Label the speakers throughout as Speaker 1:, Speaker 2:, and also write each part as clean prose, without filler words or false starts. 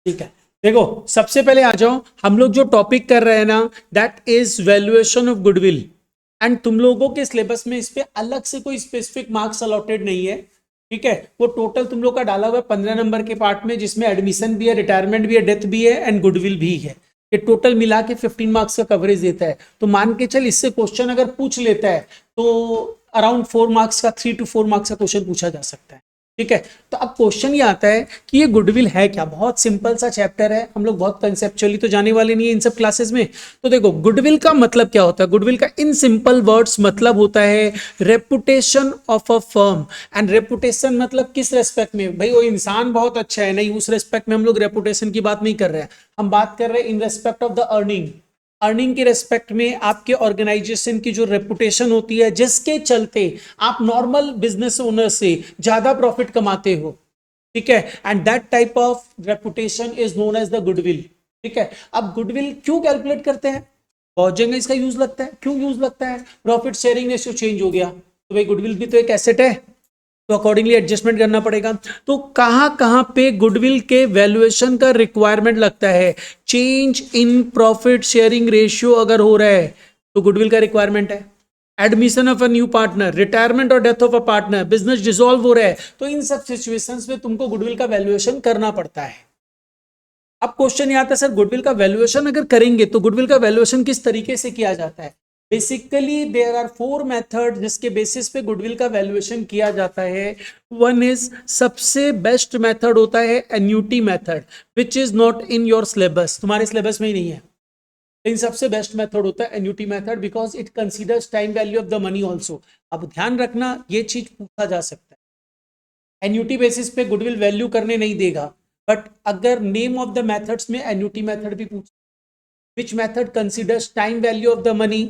Speaker 1: ठीक है, देखो सबसे पहले आ जाओ, हम लोग जो टॉपिक कर रहे हैं ना, that is valuation of goodwill. And तुम लोगों के सिलेबस में इस पे अलग से कोई स्पेसिफिक मार्क्स अलॉटेड नहीं है। ठीक है, वो टोटल तुम लोग का डाला हुआ है 15 नंबर के पार्ट में, जिसमें एडमिशन भी है, रिटायरमेंट भी है, डेथ भी है एंड गुडविल भी है। ये टोटल मिला के 15 मार्क्स का कवरेज देता है। तो मान के चल इससे क्वेश्चन अगर पूछ लेता है तो अराउंड 4 मार्क्स का, 3 to 4 मार्क्स का क्वेश्चन पूछा जा सकता है। ठीक है, तो अब क्वेश्चन ये आता है कि ये गुडविल है क्या। बहुत सिंपल सा चैप्टर है, हम लोग बहुत कंसेप्चुअली तो जाने वाले नहीं है इन सब क्लासेस में। तो देखो गुडविल का मतलब क्या होता है। गुडविल का इन सिंपल वर्ड्स मतलब होता है reputation of a firm. And reputation मतलब किस रेस्पेक्ट में, भाई वो इंसान बहुत अच्छा है नहीं, उस रेस्पेक्ट में हम लोग रेपुटेशन की बात नहीं कर रहे हैं। हम बात कर रहे हैं in respect of the earning. Earning के रेस्पेक्ट में आपके ऑर्गेनाइजेशन की जो रेपुटेशन होती है, जिसके चलते आप नॉर्मल बिजनेस ओनर से ज्यादा प्रॉफिट कमाते हो। ठीक है, and that type of reputation is known as the goodwill. ठीक है, अब गुडविल क्यों कैलकुलेट करते हैं, बहुत जगह इसका यूज लगता है। क्यों यूज लगता है, प्रॉफिट शेयरिंग रेशियो चेंज हो गया तो भाई गुडविल भी तो एक एसेट है, तो अकॉर्डिंगली एडजस्टमेंट करना पड़ेगा। तो कहां कहां पे गुडविल के वैल्यूएशन का रिक्वायरमेंट लगता है, change in profit sharing ratio अगर हो रहा है तो गुडविल का रिक्वायरमेंट है। Admission of a new partner, retirement और death of a partner, business dissolve हो रहा है, तो इन सब सिचुएशंस में तुमको गुडविल का वैल्यूएशन करना पड़ता है। अब क्वेश्चन ये आता है सर गुडविल का वैल्यूएशन अगर करेंगे तो गुडविल का वैल्यूएशन किस तरीके से किया जाता है। बेसिकली देयर आर 4 मेथड जिसके बेसिस पे गुडविल का वैल्यूएशन किया जाता है। वन इज, सबसे बेस्ट मेथड होता है annuity method, which is not in your syllabus, तुम्हारे सिलेबस में ही नहीं है। इन सबसे बेस्ट मेथड होता है annuity method, because it considers time value of the money also. अब ध्यान रखना ये चीज पूछा जा सकता है, एन्यूटी बेसिस पे गुडविल वैल्यू करने नहीं देगा। बट अगर नेम ऑफ द मेथड्स में एन्यूटी मेथड भी पूछ, which method considers time value of the money,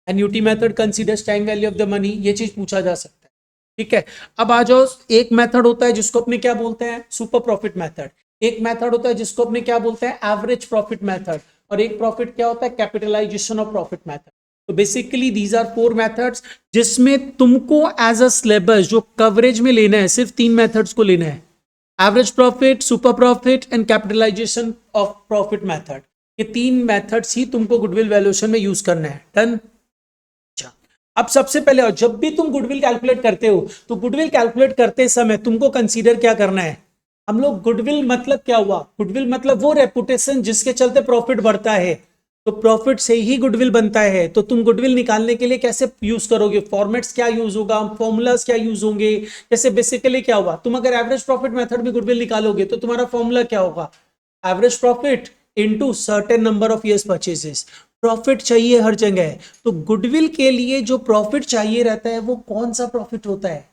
Speaker 1: annuity method considers time value of the money, ये चीज पूछा जा सकता है। ठीक है, अब आ जाओ, एक मेथड होता है जिसको अपने क्या बोलते हैं, सुपर प्रॉफिट मेथड। एक मेथड होता है जिसको अपने क्या बोलते हैं, एवरेज प्रॉफिट मेथड। और एक प्रॉफिट क्या होता है, कैपिटलाइजेशन ऑफ प्रॉफिट मेथड। तो बेसिकली दीज आर 4 मेथड्स जिसमें तुमको एज अ सिलेबस जो कवरेज में लेना है, सिर्फ 3 मेथड्स को लेना है, average profit, super profit and capitalisation of profit method. ये 3 मेथड्स ही तुमको गुडविल वैल्यूएशन में यूज करना है। डन। अच्छा, अब सबसे पहले, और जब भी तुम गुडविल कैलकुलेट करते हो तो गुडविल कैलकुलेट करते समय तुमको कंसीडर क्या करना है। हम लोग गुडविल मतलब क्या हुआ, गुडविल मतलब वो रेपुटेशन जिसके चलते प्रॉफिट बढ़ता है। तो प्रॉफिट से ही गुडविल बनता है। तो तुम गुडविल निकालने के लिए कैसे यूज करोगे, फॉर्मेट्स क्या यूज होगा, फॉर्मूलाज क्या यूज होंगे। जैसे बेसिकली क्या होगा, तुम अगर एवरेज प्रॉफिट मेथड में गुडविल निकालोगे तो तुम्हारा फॉर्मूला क्या होगा, average profit into certain number of years purchases. Profit चाहिए हर जगह, तो गुडविल के लिए जो प्रॉफिट चाहिए रहता है वो कौन सा प्रॉफिट होता है,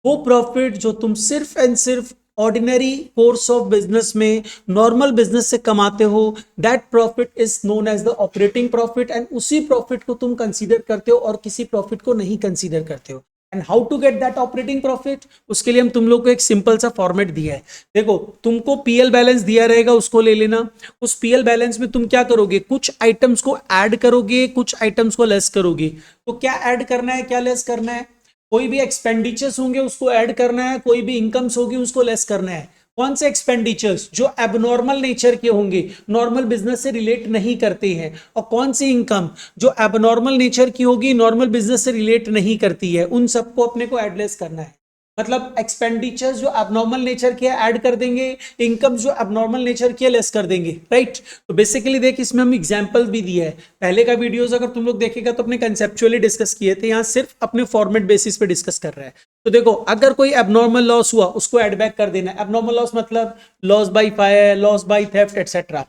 Speaker 1: वो प्रॉफिट जो तुम सिर्फ एंड सिर्फ ऑर्डिनरी कोर्स ऑफ बिजनेस में नॉर्मल बिजनेस से कमाते हो, that profit is known as the operating profit. And उसी प्रॉफिट को तुम कंसीडर करते हो और किसी प्रॉफिट को नहीं कंसीडर करते हो। And how to get that operating profit, उसके लिए हम तुम लोग को एक सिंपल सा फॉर्मेट दिया है। देखो तुमको पीएल बैलेंस दिया रहेगा, उसको ले लेना। उस पीएल बैलेंस में तुम क्या करोगे, कुछ आइटम्स को ऐड करोगे, कुछ आइटम्स को लेस करोगे। तो क्या ऐड करना है, क्या लेस करना है, कोई भी एक्सपेंडिचर्स होंगे उसको ऐड करना है, कोई भी इनकम्स होगी उसको लेस करना है। कौन से एक्सपेंडिचर्स, जो एबनॉर्मल नेचर के होंगे, नॉर्मल बिजनेस से रिलेट नहीं करते हैं, और कौन सी इनकम जो एबनॉर्मल नेचर की होगी, नॉर्मल बिजनेस से रिलेट नहीं करती है, उन सबको अपने को एडलेस करना है। मतलब एक्सपेंडिचर्स जो एबनॉर्मल नेचर के ऐड कर देंगे, इनकम जो एबनॉर्मल नेचर की लेस कर देंगे, राइट। तो बेसिकली देख इसमें हम एग्जांपल भी दिया है। पहले का वीडियोस अगर तुम लोग देखेगा तो अपने कंसेप्चुअली डिस्कस किए थे, यहाँ सिर्फ अपने फॉर्मेट बेसिस पे डिस्कस कर रहा है। तो देखो अगर कोई एबनॉर्मल लॉस हुआ उसको एड बैक कर देना। एबनॉर्मल लॉस मतलब loss by fire, loss by theft etcetera.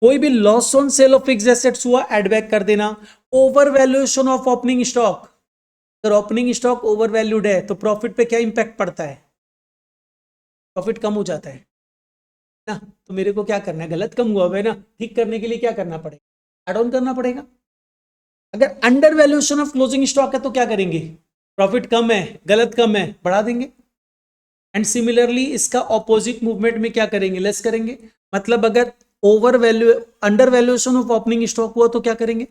Speaker 1: कोई भी loss on cell of fixed assets हुआ, एड बैक कर देना। Over valuation of opening stock, अगर ओपनिंग स्टॉक ओवर वैल्यूड है तो प्रॉफिट पे क्या इंपैक्ट पड़ता है, प्रॉफिट कम हो जाता है ना। तो मेरे को क्या करना है, गलत कम हुआ है ना, ठीक करने के लिए क्या करना पड़ेगा, एड ऑन करना पड़ेगा। अगर under valuation of closing stock है तो क्या करेंगे, प्रॉफिट कम है, गलत कम है, बढ़ा देंगे। एंड सिमिलरली इसका ऑपोजिट मूवमेंट में क्या करेंगे, लेस करेंगे। मतलब अगर over value, under valuation of opening stock हुआ तो क्या करेंगे,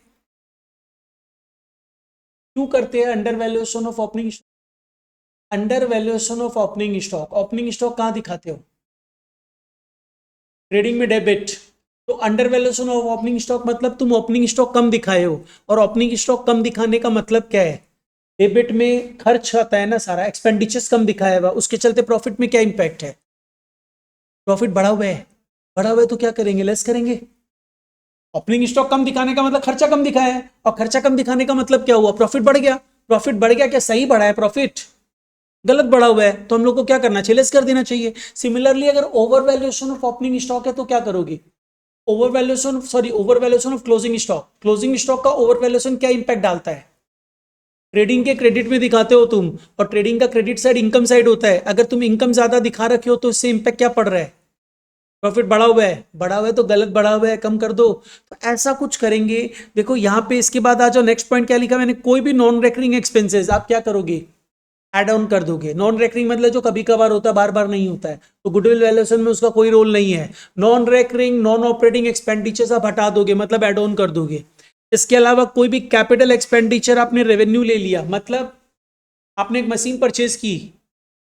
Speaker 1: क्यों करते हैं under valuation of opening, under valuation of opening stock, opening stock कहां दिखाते हो, ट्रेडिंग में डेबिट। तो under valuation of opening stock मतलब तुम ओपनिंग स्टॉक कम दिखाए हो, और ओपनिंग स्टॉक कम दिखाने का मतलब क्या है? डेबिट में खर्च आता है ना सारा, एक्सपेंडिचर्स कम दिखाया हुआ, उसके चलते प्रॉफिट में क्या इंपैक्ट है? प्रॉफिट बढ़ा हुआ है, बढ़ा हुआ है तो क्या करेंगे? लेस करेंगे। ओपनिंग स्टॉक कम दिखाने का मतलब खर्चा कम दिखाया है, और खर्चा कम दिखाने का मतलब क्या हुआ? प्रॉफिट बढ़ गया। प्रॉफिट बढ़ गया, क्या सही बढ़ा है प्रॉफिट? गलत बढ़ा हुआ है, तो हम लोग को क्या करना चाहिए? लेस कर देना चाहिए। सिमिलरली अगर over valuation of opening stock है तो क्या करोगे? Over valuation of closing stock, closing stock का ओवर वैल्यूएशन क्या इंपैक्ट डालता है? ट्रेडिंग के क्रेडिट में दिखाते हो तुम, और ट्रेडिंग का क्रेडिट साइड इनकम साइड होता है। अगर तुम इनकम ज्यादा दिखा रखे हो तो इससे इंपैक्ट क्या पड़ रहा है? प्रॉफिट बढ़ा हुआ है, बढ़ा हुआ है तो गलत बढ़ा हुआ है, कम कर दो। तो ऐसा कुछ करेंगे। देखो यहाँ पे इसके बाद आ जाओ, नेक्स्ट पॉइंट क्या लिखा मैंने, कोई भी नॉन रेकरिंग एक्सपेंसेस आप क्या करोगे? एड ऑन कर दोगे। नॉन रेकरिंग मतलब जो कभी कभार होता है, बार बार नहीं होता है, तो गुडविल वैल्यूएशन में उसका कोई रोल नहीं है। Non recurring non operating expenditures आप हटा दोगे, मतलब एड ऑन कर दोगे। इसके अलावा कोई भी कैपिटल एक्सपेंडिचर आपने रेवेन्यू ले लिया, मतलब आपने एक मशीन परचेज की,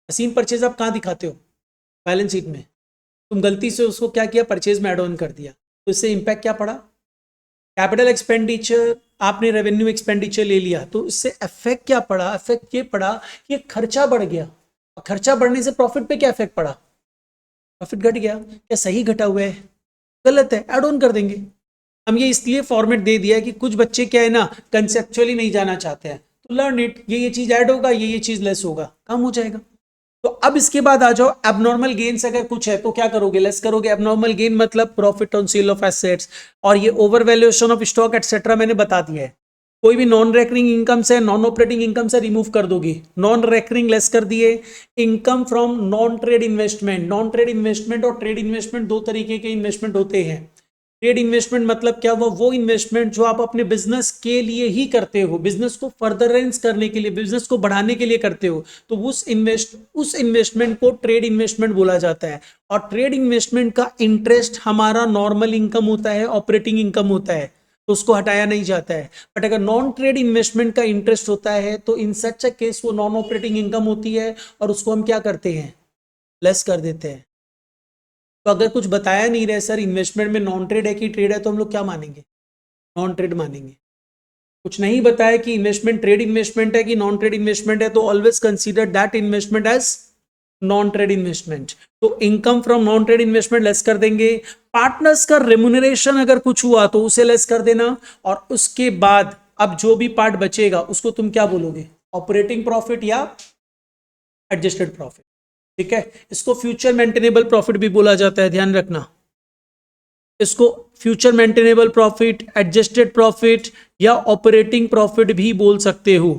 Speaker 1: मशीन परचेज आप कहाँ दिखाते हो? बैलेंस शीट में। तुम गलती से उसको क्या किया? परचेज में एड ऑन कर दिया, तो इससे इंपैक्ट क्या पड़ा? कैपिटल एक्सपेंडिचर आपने रेवेन्यू एक्सपेंडिचर ले लिया, तो इससे इफेक्ट क्या पड़ा? इफेक्ट ये पड़ा कि खर्चा बढ़ गया। खर्चा बढ़ने से प्रॉफिट पे क्या इफेक्ट पड़ा? प्रॉफिट घट गया। क्या सही घटा हुआ है? गलत है, एड ऑन कर देंगे। हम ये इसलिए फॉर्मेट दे दिया है कि कुछ बच्चे क्या है ना, कंसेप्चुअली नहीं जाना चाहते हैं, तो लर्न इट, ये चीज ऐड होगा, ये चीज लेस होगा, कम हो जाएगा। तो अब इसके बाद आ जाओ, एबनॉर्मल गेन्स अगर कुछ है तो क्या करोगे? लेस करोगे। एबनॉर्मल गेन मतलब profit on sale of assets, और ये over valuation of stock etcetera मैंने बता दिया है। कोई भी नॉन रेकरिंग इनकम से, नॉन ऑपरेटिंग इनकम से रिमूव कर दोगे। नॉन रेकरिंग लेस कर दिए। Income from non trade investment, non trade investment और ट्रेड इन्वेस्टमेंट दो तरीके के इन्वेस्टमेंट होते हैं। ट्रेड इन्वेस्टमेंट मतलब क्या हुआ? वो इन्वेस्टमेंट जो आप अपने बिजनेस के लिए ही करते हो, बिजनेस को फर्दरेंस करने के लिए, बिजनेस को बढ़ाने के लिए करते हो, तो उस इन्वेस्टमेंट को ट्रेड इन्वेस्टमेंट बोला जाता है। और ट्रेड इन्वेस्टमेंट का इंटरेस्ट हमारा नॉर्मल इनकम होता है, ऑपरेटिंग इनकम होता है, तो उसको हटाया नहीं जाता है। बट अगर नॉन ट्रेड इन्वेस्टमेंट का इंटरेस्ट होता है तो इन सच अ केस वो नॉन ऑपरेटिंग इनकम होती है, और उसको हम क्या करते हैं? लेस कर देते हैं। तो अगर कुछ बताया नहीं रहे सर इन्वेस्टमेंट में नॉन ट्रेड है कि ट्रेड है, तो हम लोग क्या मानेंगे? नॉन ट्रेड मानेंगे। कुछ नहीं बताया कि इन्वेस्टमेंट ट्रेड इन्वेस्टमेंट है कि नॉन ट्रेड इन्वेस्टमेंट है, तो always consider that investment as non trade investment. तो income from non trade investment less कर देंगे। पार्टनर्स का रेमुनरेशन अगर कुछ हुआ तो उसे लेस कर देना, और उसके बाद अब जो भी पार्ट बचेगा उसको तुम क्या बोलोगे? ऑपरेटिंग प्रॉफिट या एडजस्टेड प्रॉफिट। ठीक है, इसको फ्यूचर मेंटेनेबल प्रॉफिट भी बोला जाता है, ध्यान रखना। इसको future maintainable profit, adjusted profit या ऑपरेटिंग प्रॉफिट भी बोल सकते हो।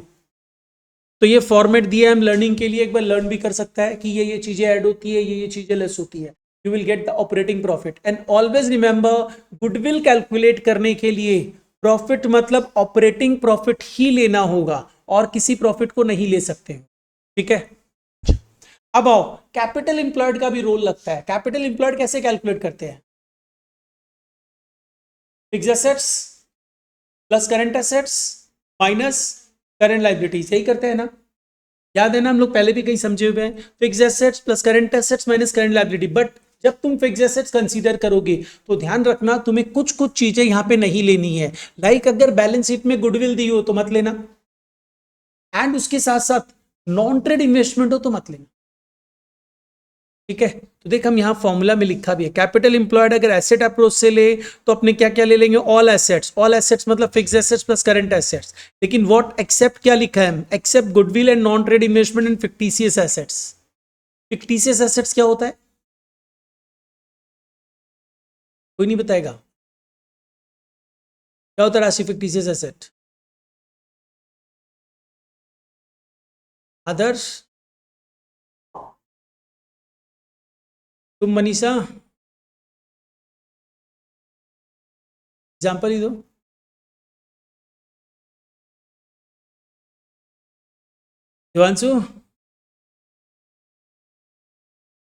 Speaker 1: तो ये फॉर्मेट दिया है हम लर्निंग के लिए, एक बार लर्न भी कर सकता है कि ये चीजें ऐड होती है, ये चीजें लेस होती है। You will get the operating profit. And always remember, goodwill calculate करने के लिए प्रॉफिट मतलब ऑपरेटिंग प्रॉफिट ही लेना होगा, और किसी प्रॉफिट को नहीं ले सकते। ठीक है, अब आओ, कैपिटल इंप्लॉयड का भी रोल लगता है। कैपिटल इंप्लॉयड कैसे कैलकुलेट करते हैं? Fixed assets plus current assets minus current liabilities, यही करते हैं ना? याद है ना, हम लोग पहले भी कहीं समझे हुए हैं, fixed assets plus current assets minus current liability. But जब तुम फिक्स्ड एसेट्स कंसीडर करोगे तो ध्यान रखना, तुम्हें कुछ कुछ चीजें यहां पे नहीं लेनी है। लाइक अगर बैलेंस शीट में गुडविल दी हो तो मत लेना, एंड उसके साथ साथ नॉन ट्रेड इन्वेस्टमेंट हो तो मत लेना। ठीक है, तो देख हम यहां फॉर्मूला में लिखा भी है, कैपिटल इंप्लॉयड अगर एसेट अप्रोच से ले तो अपने क्या क्या ले लेंगे? All assets. ऑल एसेट्स मतलब fixed assets plus current assets. लेकिन व्हाट एक्सेप्ट क्या लिखा है? Except goodwill and non trade investment and fictitious assets. Fictitious assets क्या होता है? कोई नहीं बताएगा क्या होता है राशि फिक्टिशियस एसेट? आदर्श, तुम मनीषा, एग्जाम्पल ही दो। देवांशु,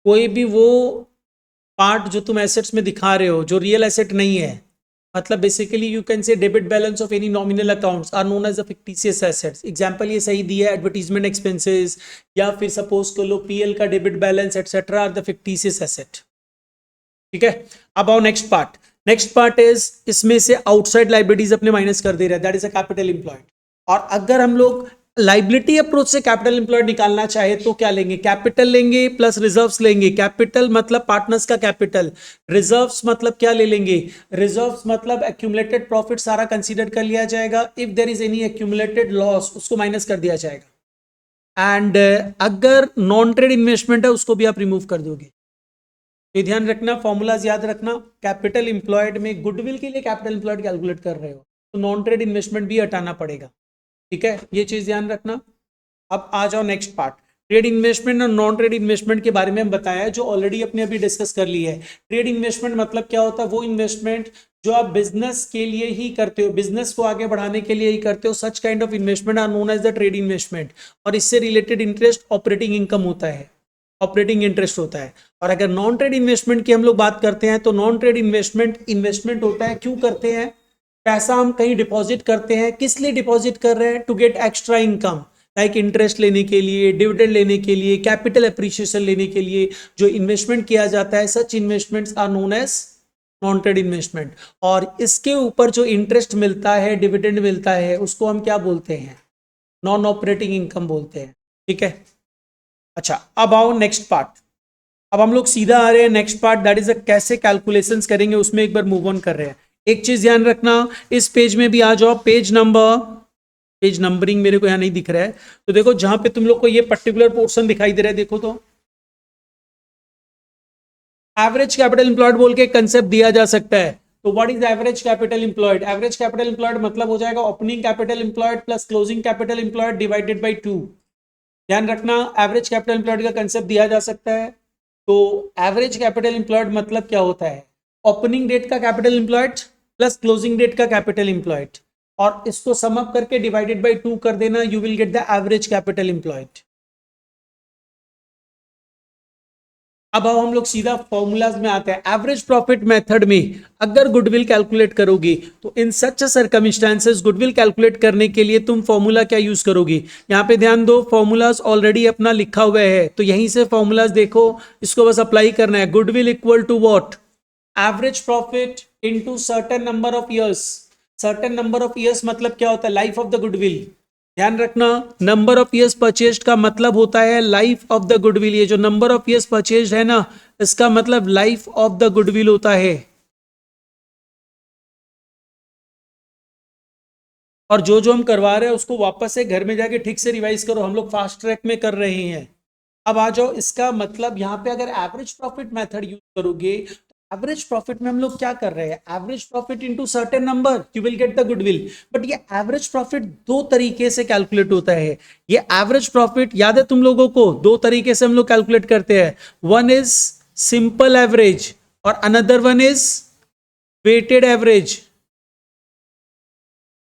Speaker 1: कोई भी वो पार्ट जो तुम एसेट्स में दिखा रहे हो जो रियल एसेट नहीं है, मतलब basically you can say debit balance of any nominal accounts are known as a fictitious assets. Example ये सही दिया है, एडवर्टीजमेंट एक्सपेंसेस, या फिर सपोज कर लो पीएल का debit balance etcetera are the fictitious asset. ठीक है, अब आओ नेक्स्ट पार्ट इज, इसमें से आउटसाइड लाइबिलिटीज अपने माइनस कर दे रहे हैं, that is a capital employed. और अगर हम लोग लाइबिलिटी अप्रोच से कैपिटल एम्प्लॉयड निकालना चाहे तो क्या लेंगे, कैपिटल लेंगे प्लस रिजर्व्स लेंगे। कैपिटल मतलब पार्टनर्स का कैपिटल, रिजर्व्स मतलब क्या ले लेंगे, रिजर्व्स मतलब एक्यूमुलेटेड प्रॉफिट सारा कंसीडर कर लिया जाएगा, if there is any accumulated loss उसको माइनस कर दिया जाएगा। एंड अगर नॉन ट्रेड इन्वेस्टमेंट है उसको भी आप रिमूव कर दोगे। ये ध्यान रखना, फॉर्मूलाज याद रखना, कैपिटल इंप्लॉयड में गुडविल के लिए कैपिटल इंप्लॉयड कैलकुलेट कर रहे हो तो नॉन ट्रेड इन्वेस्टमेंट भी हटाना पड़ेगा, ठीक है, ये चीज ध्यान रखना। अब आ जाओ नेक्स्ट पार्ट, ट्रेड इन्वेस्टमेंट और नॉन ट्रेड इन्वेस्टमेंट के बारे में हम बताया है, जो ऑलरेडी अपने अभी डिस्कस कर ली है। ट्रेड इन्वेस्टमेंट मतलब क्या होता है, वो इन्वेस्टमेंट जो आप बिजनेस के लिए ही करते हो, बिजनेस को आगे बढ़ाने के लिए ही करते हो, such kind of investment are known as the trade investment. और इससे रिलेटेड इंटरेस्ट ऑपरेटिंग इनकम होता है, ऑपरेटिंग इंटरेस्ट होता है। और अगर नॉन ट्रेड इन्वेस्टमेंट की हम लोग बात करते हैं तो नॉन ट्रेड इन्वेस्टमेंट होता है, क्यों करते हैं, पैसा हम कहीं डिपॉजिट करते हैं, किस लिए डिपॉजिट कर रहे हैं, to get extra income, like interest लेने के लिए, डिविडेंड लेने के लिए, कैपिटल एप्रिसिएशन लेने के लिए जो इन्वेस्टमेंट किया जाता है, such investments are known as non trade investment. और इसके ऊपर जो इंटरेस्ट मिलता है, डिविडेंड मिलता है, उसको हम क्या बोलते हैं, नॉन ऑपरेटिंग इनकम बोलते हैं, ठीक है। अच्छा, अब आओ नेक्स्ट पार्ट, अब हम लोग सीधा आ रहे हैं नेक्स्ट पार्ट, दैट इज कैसे कैलकुलेशंस करेंगे, उसमें एक बार मूव ऑन कर रहे हैं। एक चीज ध्यान रखना, इस पेज में भी आ जाओ, पेज नंबरिंग मेरे को यहां नहीं दिख रहा है, तो देखो जहां पे तुम लोग को ये पर्टिकुलर पोर्शन दिखाई दे रहा है, देखो तो एवरेज कैपिटल एम्प्लॉयड बोल के कंसेप्ट दिया जा सकता है। तो what is average capital employed, average capital employed मतलब हो जाएगा opening capital employed plus closing capital employed divided by 2। ध्यान रखना, एवरेज कैपिटल एम्प्लॉयड का कंसेप्ट दिया जा सकता है। तो एवरेज कैपिटल एम्प्लॉयड मतलब क्या होता है, ओपनिंग डेट का capital employed plus closing date का कैपिटल एम्प्लॉयड, और इसको सम अप करके डिवाइडेड बाय 2 कर देना, you will get the average capital employed. अब हम लोग सीधा फॉर्मूलाज में आते हैं। एवरेज प्रॉफिट मेथड में अगर गुडविल कैलकुलेट करोगे तो इन सच सर्कमस्टेंसेस गुडविल कैलकुलेट करने के लिए तुम फॉर्मूला क्या यूज करोगे, यहां पे ध्यान दो, फॉर्मूलाज ऑलरेडी अपना लिखा हुआ है, तो यहीं से फॉर्मूलाज देखो, इसको बस अप्लाई करना है। Goodwill equal to what, average profit into certain number of years. Certain number of years मतलब क्या होता है, लाइफ ऑफ द गुडविल। ध्यान रखना, नंबर ऑफ ईयर्स परचेज्ड का मतलब होता है लाइफ ऑफ द गुडविल। ये जो नंबर ऑफ ईयर्स परचेज्ड है ना, इसका मतलब लाइफ ऑफ द गुडविल होता है। और जो जो हम करवा रहे हैं उसको वापस से घर में जाके ठीक से रिवाइज करो, हम लोग फास्ट ट्रैक में कर रहे हैं। अब आ जाओ, इसका मतलब यहां पे अगर एवरेज प्रॉफिट मेथड यूज करोगे, एवरेज प्रॉफिट में हम लोग क्या कर रहे हैं, average profit into certain number you will get the goodwill. But ये एवरेज प्रॉफिट दो तरीके से कैलकुलेट होता है। ये एवरेज प्रॉफिट याद है तुम लोगों को, दो तरीके से हम लोग कैलकुलेट करते हैं, वन इज सिंपल एवरेज और another one is weighted average.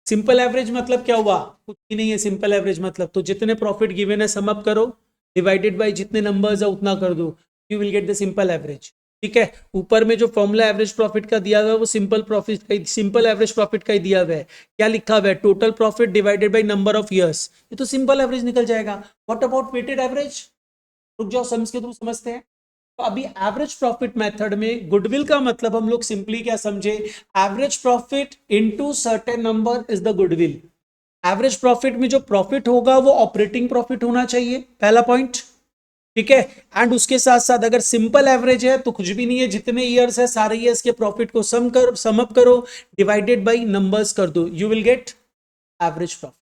Speaker 1: Simple average मतलब क्या हुआ, कुछ ही नहीं है सिंपल एवरेज मतलब, तो जितने प्रॉफिट गिवन है सम अप करो, डिवाइडेड बाय जितने नंबर्स है उतना कर दो, you will get the simple average, ठीक है। ऊपर में जो फॉर्मूला एवरेज प्रॉफिट का दिया हुआ है वो सिंपल एवरेज प्रॉफिट का ही दिया हुआ है। क्या लिखा हुआ है, total profit divided by number of years, ये तो सिंपल एवरेज निकल जाएगा। व्हाट अबाउट वेटेड एवरेज, रुक जाओ, सम्स के थ्रू समझते हैं। तो अभी एवरेज प्रॉफिट मेथड में गुडविल का मतलब हम लोग सिंपली क्या समझे, average profit into certain number is the goodwill. Average profit में जो प्रॉफिट होगा वो ऑपरेटिंग प्रॉफिट होना चाहिए, पहला पॉइंट, ठीक है। एंड उसके साथ साथ अगर सिंपल एवरेज है तो कुछ भी नहीं है, जितने ईयर्स है सारे ईयर्स के प्रॉफिट को सम अप करो, डिवाइडेड बाय नंबर्स कर दो, you will get average profit,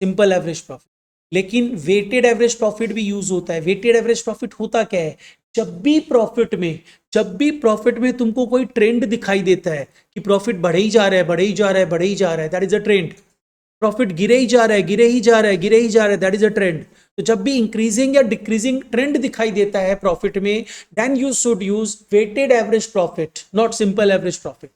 Speaker 1: simple average profit. लेकिन वेटेड एवरेज प्रॉफिट भी यूज होता है। वेटेड एवरेज प्रॉफिट होता क्या है, जब भी प्रॉफिट में तुमको कोई ट्रेंड दिखाई देता है कि प्रॉफिट बढ़े ही जा रहा है, बढ़े ही जा रहा है, बढ़े ही जा रहा है, that is a trend. Profit गिरे ही जा रहा है, गिरे ही जा रहा है, गिरे ही जा रहा है, दैट इज अ ट्रेंड। तो जब भी इंक्रीजिंग या डिक्रीजिंग ट्रेंड दिखाई देता है प्रॉफिट में, then you should use weighted average profit, not simple average profit,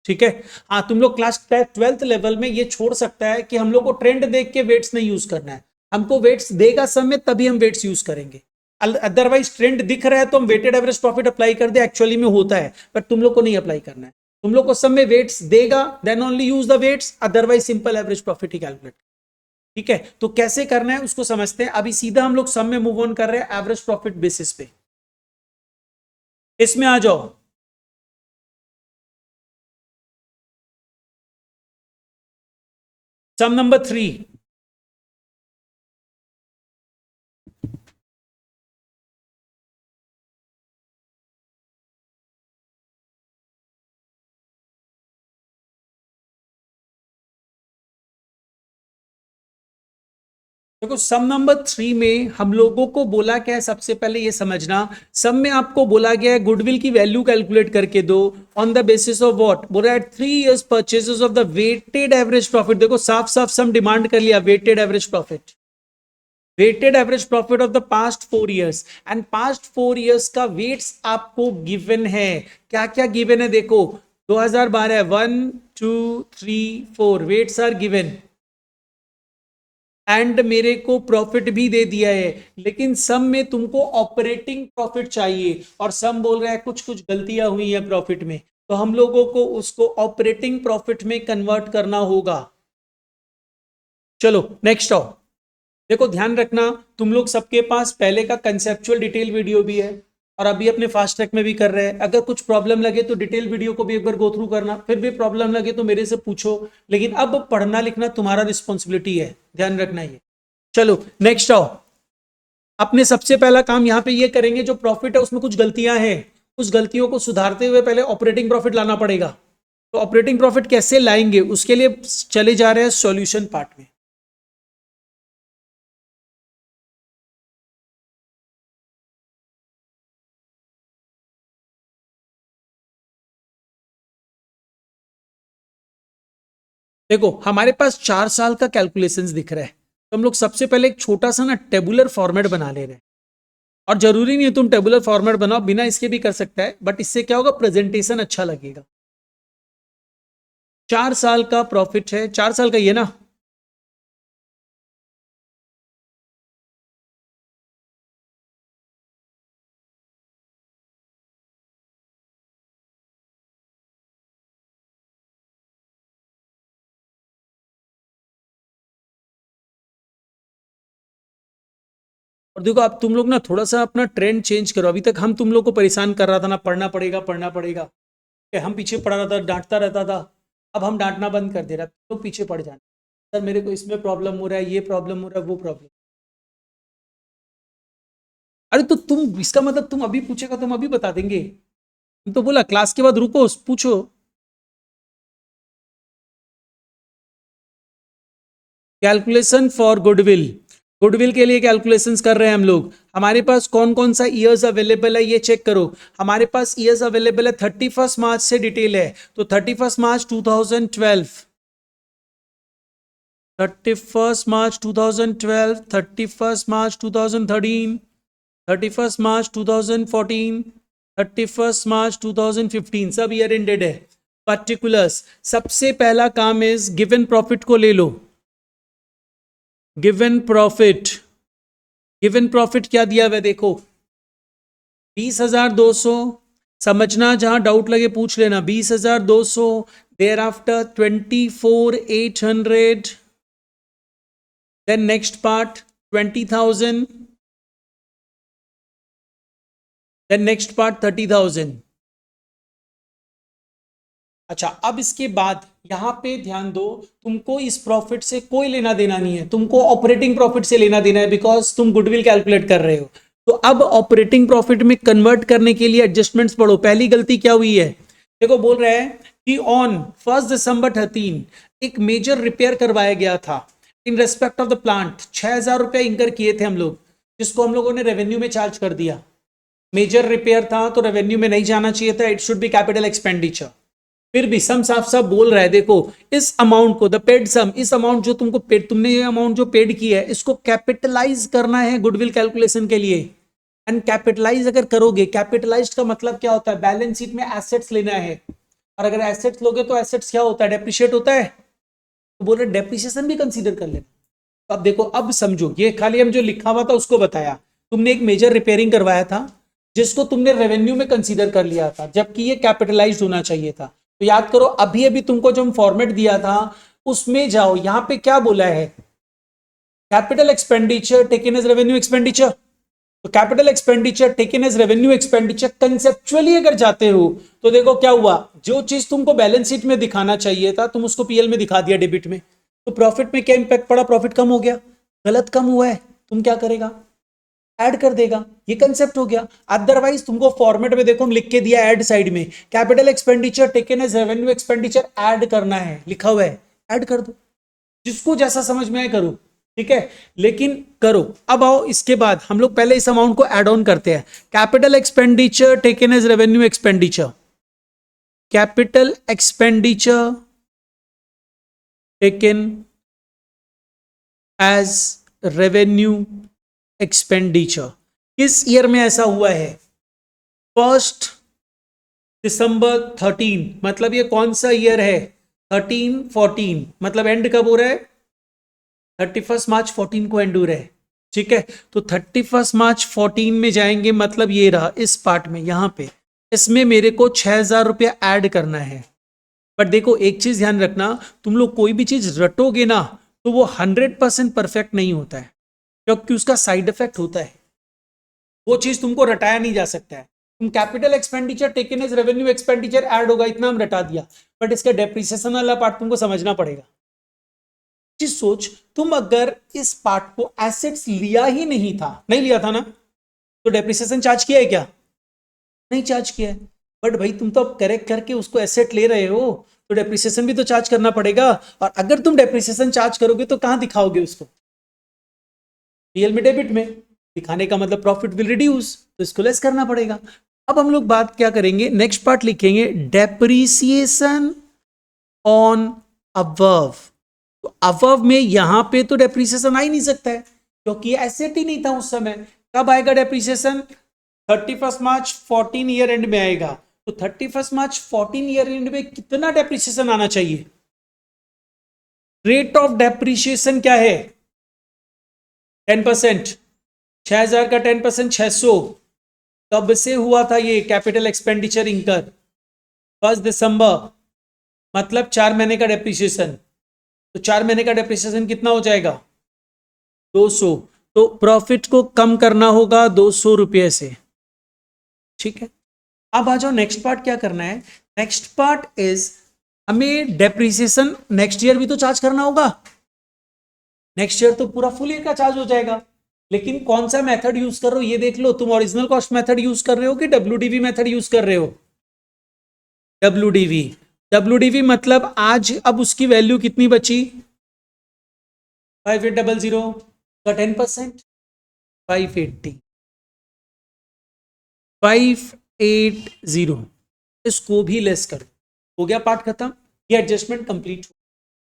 Speaker 1: ठीक है। हाँ, तुम लोग क्लास 12th लेवल में ये छोड़ सकता है कि हम लोग को ट्रेंड देख के वेट्स नहीं यूज करना है, हमको वेट्स देगा समय तभी हम वेट्स यूज करेंगे। अदरवाइज ट्रेंड दिख रहा है तो हम वेटेड एवरेज प्रॉफिट अप्लाई कर दे, एक्चुअली में होता है, बट तुम लोग को नहीं अप्लाई करना है। तुम लोग को सब में वेट्स देगा, then only use the weights, otherwise simple average profit ही कैलकुलेट, ठीक है। तो कैसे करना है उसको समझते हैं। अभी सीधा हम लोग सम में मूव ऑन कर रहे हैं एवरेज प्रॉफिट बेसिस पे। इसमें आ जाओ। सम नंबर 3। देखो सम नंबर 3 में हम लोगों को बोला क्या है, सबसे पहले ये समझना। सम में आपको बोला गया है गुडविल की वैल्यू कैलकुलेट करके दो on the basis of what, बोला है 3 years purchases of the weighted average profit. देखो साफ साफ सम डिमांड कर लिया, weighted average profit, weighted average profit of the past 4 years, and past 4 years का वेट्स आपको गिवन है। क्या क्या गिवन है देखो, 2012 1 2 3 4 वेट्स आर गिवन, एंड मेरे को प्रॉफिट भी दे दिया है। लेकिन सम में तुमको ऑपरेटिंग प्रॉफिट चाहिए, और सम बोल रहा है कुछ कुछ गलतियां हुई है प्रॉफिट में, तो हम लोगों को उसको ऑपरेटिंग प्रॉफिट में कन्वर्ट करना होगा। चलो नेक्स्ट आओ। देखो ध्यान रखना, तुम लोग सबके पास पहले का कंसेप्चुअल डिटेल वीडियो भी है, और अभी अपने फास्ट ट्रैक में भी कर रहे हैं। अगर कुछ प्रॉब्लम लगे तो डिटेल वीडियो को भी एक बार गो थ्रू करना, फिर भी प्रॉब्लम लगे तो मेरे से पूछो। लेकिन अब पढ़ना लिखना तुम्हारा रिस्पॉन्सिबिलिटी है, ध्यान रखना ये। चलो नेक्स्ट आओ। अपने सबसे पहला काम यहाँ पे ये करेंगे, जो प्रॉफिट है उसमें कुछ गलतियां हैं, उस गलतियों को सुधारते हुए पहले ऑपरेटिंग प्रॉफिट लाना पड़ेगा। तो ऑपरेटिंग प्रॉफिट कैसे लाएंगे, उसके लिए चले जा रहे हैं सॉल्यूशन पार्ट में। देखो हमारे पास 4 साल का कैलकुलेशंस दिख रहा है, तो हम लोग सबसे पहले एक छोटा सा ना टेबुलर फॉर्मेट बना ले रहे हैं। और जरूरी नहीं है तुम टेबुलर फॉर्मेट बनाओ, बिना इसके भी कर सकता है, बट इससे क्या होगा, प्रेजेंटेशन अच्छा लगेगा। 4 साल का प्रॉफिट है, 4 साल का ये ना। और देखो अब तुम लोग ना थोड़ा सा अपना ट्रेंड चेंज करो। अभी तक हम तुम लोग को परेशान कर रहा था ना, पढ़ना पड़ेगा पढ़ना पड़ेगा, कि हम पीछे पढ़ा रहा था, डांटता रहता था। अब हम डांटना बंद कर दे रहा, तो पीछे पड़ जाना, सर मेरे को इसमें प्रॉब्लम हो रहा है, ये प्रॉब्लम हो रहा है, वो प्रॉब्लम। अरे तो तुम इसका मतलब तुम अभी पूछेगा तो हम अभी बता देंगे। हम तो बोला क्लास के बाद रुको पूछो। कैलकुलेशन फॉर गुडविल, गुडविल के लिए कैलकुलेशंस कर रहे हैं हम लोग। हमारे पास कौन कौन सा ईयर्स अवेलेबल है ये चेक करो। हमारे पास ईयर्स अवेलेबल है 31 मार्च से डिटेल है, तो 31 मार्च 2012, 31 मार्च 2012, 31 मार्च 2013, 31 मार्च 2014, 31 मार्च 2015, सब ईयर एंडेड है। पर्टिकुलर्स, सबसे पहला काम इज गिवन प्रॉफिट को ले लो। गिवन प्रॉफिट, गिवन प्रॉफिट क्या दिया हुआ है देखो, 20,200। समझना, जहां डाउट लगे पूछ लेना। 20,200, there after 24,800, then next part 20,000, then next part 30,000। अच्छा अब इसके बाद यहां पे ध्यान दो, तुमको इस प्रॉफिट से कोई लेना देना नहीं है, तुमको ऑपरेटिंग प्रॉफिट से लेना देना है, बिकॉज तुम गुडविल कैलकुलेट कर रहे हो। तो अब ऑपरेटिंग प्रॉफिट में कन्वर्ट करने के लिए एडजस्टमेंट्स पढ़ो। पहली गलती क्या हुई है, देखो बोल रहे हैं कि ऑन 1 दिसंबर 13 एक मेजर रिपेयर करवाया गया था in respect of the plant. 6,000 रुपए इंकर किए थे हम लोग, जिसको हम लोगों ने रेवेन्यू में चार्ज कर दिया। मेजर रिपेयर था तो रेवेन्यू में नहीं जाना चाहिए था, it should be capital expenditure. फिर भी सम साफ साफ बोल रहा है, देखो इस अमाउंट को, द पेड सम, इस अमाउंट जो तुमको पेड, तुमने ये अमाउंट जो पेड की है इसको कैपिटलाइज करना है गुडविल कैलकुलेशन के लिए। एंड कैपिटलाइज अगर करोगे, कैपिटलाइज का मतलब क्या होता है, बैलेंस शीट में एसेट्स लेना है। और अगर एसेट्स लोगे तो एसेट्स क्या होता है, डेप्रिशिएट होता है। तो बोल रहे डेप्रिसिएशन भी कंसीडर कर लेना। तो अब देखो, अब समझो, ये खाली हम जो लिखा हुआ था उसको बताया। तुमने एक मेजर रिपेयरिंग करवाया था जिसको तुमने रेवेन्यू में कंसीडर कर लिया था, जबकि ये कैपिटलाइज होना चाहिए था। तो याद करो, अभी अभी तुमको जो फॉर्मेट दिया था उसमें जाओ, यहां पे क्या बोला है, capital expenditure taken as revenue expenditure. तो capital expenditure taken as revenue expenditure conceptually अगर जाते हो तो देखो क्या हुआ, जो चीज तुमको बैलेंस शीट में दिखाना चाहिए था तुम उसको पीएल में दिखा दिया डेबिट में, तो प्रॉफिट में क्या इंपैक्ट पड़ा, प्रॉफिट कम हो गया, गलत कम हुआ है, तुम क्या करेगा, ऐड कर देगा, ये कंसेप्ट हो गया। अदरवाइज तुमको फॉर्मेट में देखो हम लिख के दिया ऐड साइड में, capital expenditure taken as revenue expenditure add करना है, लिखा हुआ है, ऐड कर दो, जिसको जैसा समझ में आए करो, ठीक है, लेकिन करो। अब आओ इसके बाद हम लोग पहले इस अमाउंट को ऐड ऑन करते हैं, capital expenditure taken as revenue expenditure, capital expenditure taken as revenue expenditure किस ईयर में ऐसा हुआ है, 1 दिसंबर 13, मतलब ये कौन सा ईयर है, 13-14, मतलब एंड कब हो रहा है, 31 मार्च 14 को एंड हो रहा है, ठीक है। तो 31 मार्च 14 में जाएंगे, मतलब ये रहा इस पार्ट में, यहां पे इसमें मेरे को 6,000 रुपया ऐड करना है। बट देखो एक चीज ध्यान रखना, तुम लोग कोई भी चीज रटोगे ना तो वो 100% परफेक्ट नहीं होता है, क्योंकि उसका साइड इफेक्ट होता है, वो चीज तुमको रटाया नहीं जा सकता है। तुम capital expenditure taken as revenue expenditure add होगा इतना हम रटा दिया, बट इसका डेप्रिसिएशन वाला पार्ट तुमको समझना पड़ेगा। चीज सोच, तुम अगर इस पार्ट को एसेट्स लिया ही नहीं था, नहीं लिया था ना, तो डेप्रिसिएशन चार्ज किया है क्या, नहीं चार्ज किया है, बट भाई तुम तो अब करेक्ट करके उसको एसेट ले रहे हो, तो डेप्रिसिएशन भी तो चार्ज करना पड़ेगा, और अगर तुम डेप्रिसिएशन चार्ज करोगे तो कहां दिखाओगे उसको, पीएल में, डेबिट में दिखाने का मतलब प्रॉफिट विल रिड्यूस, तो इसको लेस करना पड़ेगा। अब हम लोग बात क्या करेंगे, नेक्स्ट पार्ट लिखेंगे डेप्रिसिएशन ऑन अबव। तो अबव में यहां पे तो डेप्रिसिएशन आ ही नहीं सकता है, क्योंकि एसेट ही नहीं था उस समय। कब आएगा डेप्रिसिएशन, 31 मार्च 14 ईयर एंड में आएगा, तो 31 मार्च 14 ईयर एंड में कितना डेप्रिसिएशन आना चाहिए, रेट ऑफ डेप्रिसिएशन क्या है, 10%, 6,000 का 10% 600, कब से हुआ था ये कैपिटल एक्सपेंडिचर इंकर, 1 दिसंबर, मतलब 4 महीने का डेप्रिसिएशन, तो 4 महीने का डेप्रिसिएशन कितना हो जाएगा, 200, तो प्रॉफिट को कम करना होगा 200 रुपये से, ठीक है। अब आ जाओ नेक्स्ट पार्ट क्या करना है, नेक्स्ट पार्ट इज हमें डेप्रिसिएशन नेक्स्ट ईयर भी तो चार्ज करना होगा, नेक्स्ट ईयर तो पूरा फुल ईयर का चार्ज हो जाएगा, लेकिन कौन सा मेथड यूज कर रहे हो ये देख लो, तुम ओरिजिनल कॉस्ट मेथड यूज कर रहे हो कि डब्ल्यूडीवी मेथड यूज कर रहे हो, डब्ल्यूडीवी, डब्ल्यूडीवी मतलब आज अब उसकी वैल्यू कितनी बची, 5800 का 10%, 580, 580, इसको भी लेस कर, हो गया पार्ट खत्म, ये एडजस्टमेंट कंप्लीट,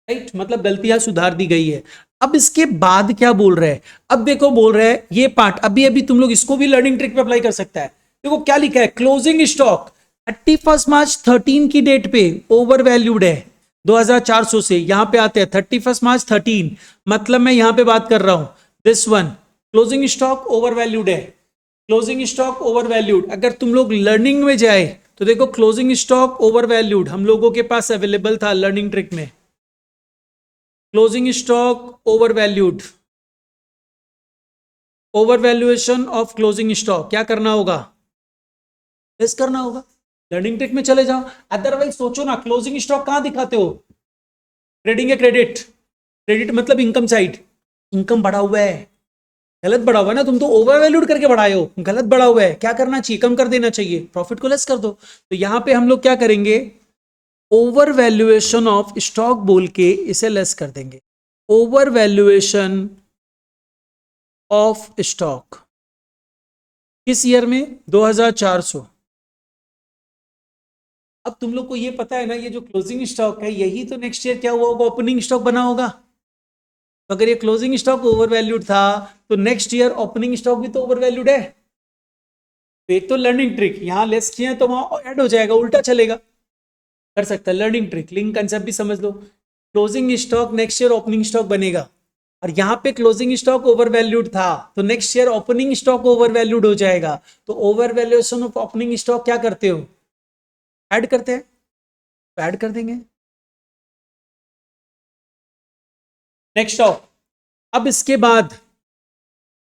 Speaker 1: राइट, मतलब गलतियां सुधार दी गई है। अब इसके बाद क्या बोल रहे हैं, अब देखो बोल रहे हैं ये पार्ट अभी अभी तुम लोग इसको भी लर्निंग ट्रिक पे अप्लाई कर सकता है। देखो क्या लिखा है, क्लोजिंग स्टॉक 31 मार्च 13 की डेट पे ओवर वैल्यूड है 2400 से, यहां पे आते हैं 31 मार्च 13, मतलब मैं यहां पे बात कर रहा हूं this one, closing stock over valued है, क्लोजिंग स्टॉक ओवर वैल्यूड। अगर तुम लोग लर्निंग में जाए तो देखो क्लोजिंग स्टॉक ओवर वैल्यूड हम लोगों के पास अवेलेबल था लर्निंग ट्रिक में, closing stock over valued, over valuation of closing stock क्या करना होगा, लेस करना होगा, लर्निंग ट्रिक में चले जाओ। अदरवाइज सोचो ना, क्लोजिंग स्टॉक कहां दिखाते हो, ट्रेडिंग या क्रेडिट, क्रेडिट मतलब इनकम साइड, इनकम बढ़ा हुआ है, गलत बढ़ा हुआ है ना, तुम तो ओवर वैल्यूड करके बढ़ाए हो, गलत बढ़ा हुआ है, क्या करना चाहिए, कम कर देना चाहिए, प्रॉफिट को लेस कर दो। तो यहां पे हम लोग क्या करेंगे, ओवर वैल्यूएशन ऑफ स्टॉक बोल के इसे लेस कर देंगे, ओवर वैल्यूएशन ऑफ स्टॉक किस ईयर में, 2400। अब तुम लोग को ये पता है ना, ये जो क्लोजिंग स्टॉक है यही तो नेक्स्ट ईयर क्या हुआ होगा, ओपनिंग स्टॉक बना होगा, तो अगर ये क्लोजिंग स्टॉक ओवर वैल्यूड था तो नेक्स्ट ईयर ओपनिंग स्टॉक भी तो ओवर वैल्यूड है। तो एक तो लर्निंग ट्रिक, यहां लेस किए तो वहां ऐड हो जाएगा, उल्टा चलेगा, कर सकता है लर्निंग ट्रिक, लिंक कंसेप्ट भी समझ लो, closing stock next year opening stock बनेगा, और यहां पे क्लोजिंग स्टॉक ओवर वैल्यूड था तो next year opening stock over valued हो जाएगा, तो over valuation of opening stock क्या करते हो, ऐड करते हैं, तो ऐड कर देंगे नेक्स्ट ऑफ। अब इसके बाद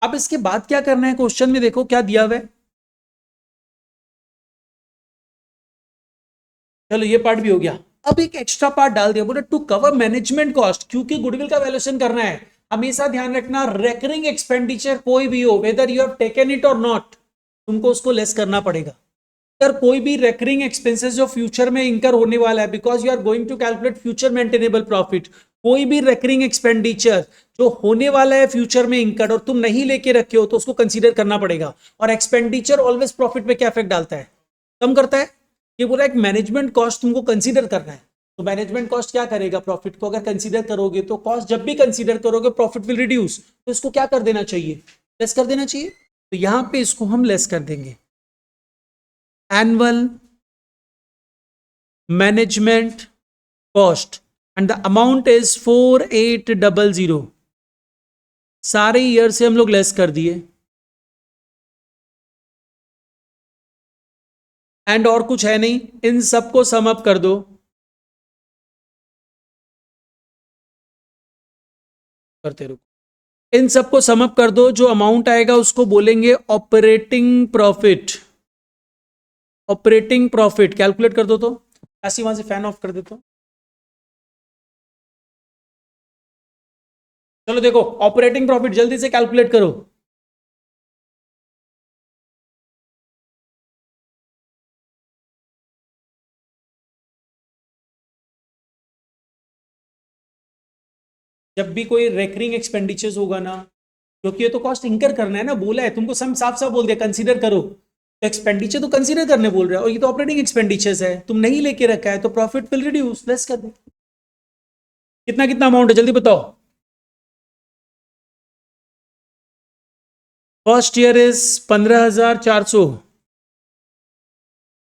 Speaker 1: अब इसके बाद क्या करना है, क्वेश्चन में देखो क्या दिया हुआ है। चलो ये पार्ट भी हो गया। अब एक एक्स्ट्रा पार्ट डाल दिया, बोले टू कवर मैनेजमेंट कॉस्ट, क्योंकि गुडविल का वैल्यूएशन करना है। हमेशा ध्यान रखना, रेकरिंग एक्सपेंडिचर कोई भी हो, whether you have taken it और नॉट, तुमको उसको लेस करना पड़ेगा। अगर कोई भी रेकरिंग एक्सपेंसेस जो फ्यूचर में इंकर होने वाला है, because you are going to calculate future maintainable profit, कोई भी रेकरिंग एक्सपेंडिचर जो होने वाला है फ्यूचर में इंकर और तुम नहीं लेके रखे हो, तो उसको कंसीडर करना पड़ेगा। और एक्सपेंडिचर ऑलवेज प्रॉफिट पे क्या इफेक्ट डालता है, कम करता है। ये पूरा एक मैनेजमेंट कॉस्ट तुमको कंसीडर करना है। तो मैनेजमेंट कॉस्ट क्या करेगा, प्रॉफिट को अगर कंसीडर करोगे तो कॉस्ट जब भी कंसीडर करोगे प्रॉफिट विल रिड्यूस, तो इसको क्या कर देना चाहिए, लेस कर देना चाहिए। तो यहां पे इसको हम लेस कर देंगे। Annual management cost and the amount is 4800। सारे ईयर से हम लोग लेस कर दिए। एंड और कुछ है नहीं, इन सबको सम अप कर दो, करते रुको। इन सबको सम अप कर दो, जो अमाउंट आएगा उसको बोलेंगे operating profit. Operating profit calculate कर दो। तो ऐसी वहां से फैन ऑफ कर देता हूं। चलो देखो, ऑपरेटिंग प्रॉफिट जल्दी से कैलकुलेट करो। जब भी कोई रेकरिंग एक्सपेंडिचर्स होगा ना, क्योंकि ये तो कॉस्ट इंकर करना है ना, बोला है तुमको, सम साफ साफ बोल दिया कंसीडर करो। तो एक्सपेंडिचर तो कंसीडर करने बोल रहा है, और ये तो ऑपरेटिंग एक्सपेंडिचर्स है, तुम नहीं लेके रखा है, तो प्रॉफिट विल रिड्यूस, लेस कर दो। कितना कितना अमाउंट है जल्दी बताओ। First year is 15,400।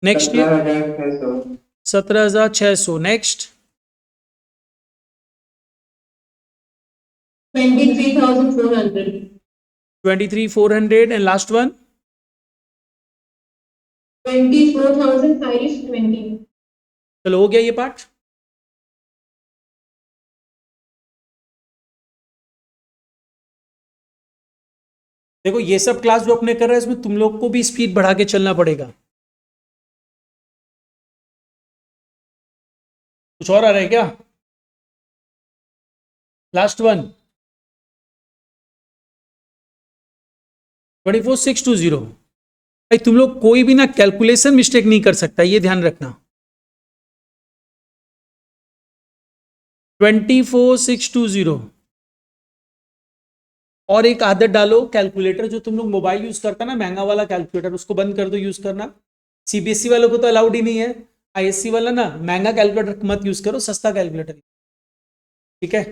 Speaker 1: Next year 17,600। Next
Speaker 2: 23,400.
Speaker 1: 23,400 and last one
Speaker 2: 24,520.
Speaker 1: चलो हो गया ये पार्ट। देखो ये सब क्लास जो अपने कर रहे हैं, इसमें तुम लोग को भी स्पीड बढ़ा के चलना पड़ेगा। कुछ और आ रहा है क्या, लास्ट वन 24,620। भाई तुम लोग कोई भी ना कैलकुलेशन मिस्टेक नहीं कर सकता, ये ध्यान रखना। 24,620। और एक आदत डालो, कैलकुलेटर जो तुम लोग मोबाइल यूज करता ना, महंगा वाला कैलकुलेटर, उसको बंद कर दो यूज करना। सीबीएसई वालों को तो अलाउड ही नहीं है, आईएससी वाला ना महंगा कैलकुलेटर मत यूज करो, सस्ता कैलकुलेटर, ठीक है।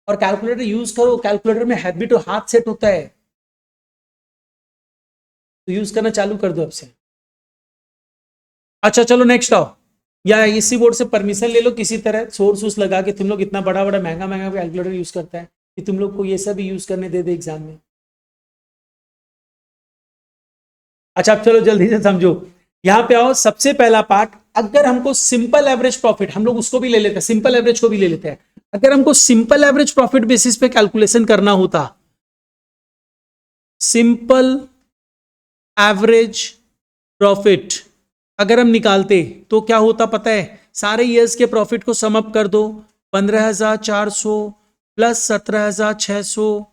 Speaker 1: और कैलकुलेटर यूज करो, कैलकुलेटर में हैबिट हाथ सेट होता है, तो यूज करना चालू कर दो अब से। अच्छा चलो नेक्स्ट आओ, या इसी बोर्ड से परमिशन ले लो किसी तरह, सोर्स वोर्स लगा के। तुम लोग इतना बड़ा बड़ा महंगा महंगा कैलकुलेटर यूज करता है कि तुम लोग को ये सब यूज करने दे दे एग्जाम में। अच्छा अब चलो जल्दी से समझो, यहां पे आओ। सबसे पहला पार्ट, अगर हमको सिंपल एवरेज प्रॉफिट, हम लोग उसको भी ले लेते हैं, सिंपल एवरेज को भी ले लेते हैं। अगर हमको सिंपल एवरेज प्रॉफिट बेसिस पे कैलकुलेशन करना होता, सिंपल एवरेज प्रॉफिट अगर हम निकालते तो क्या होता पता है, सारे ईयर्स के प्रॉफिट को सम अप कर दो। 15,400 plus 17,600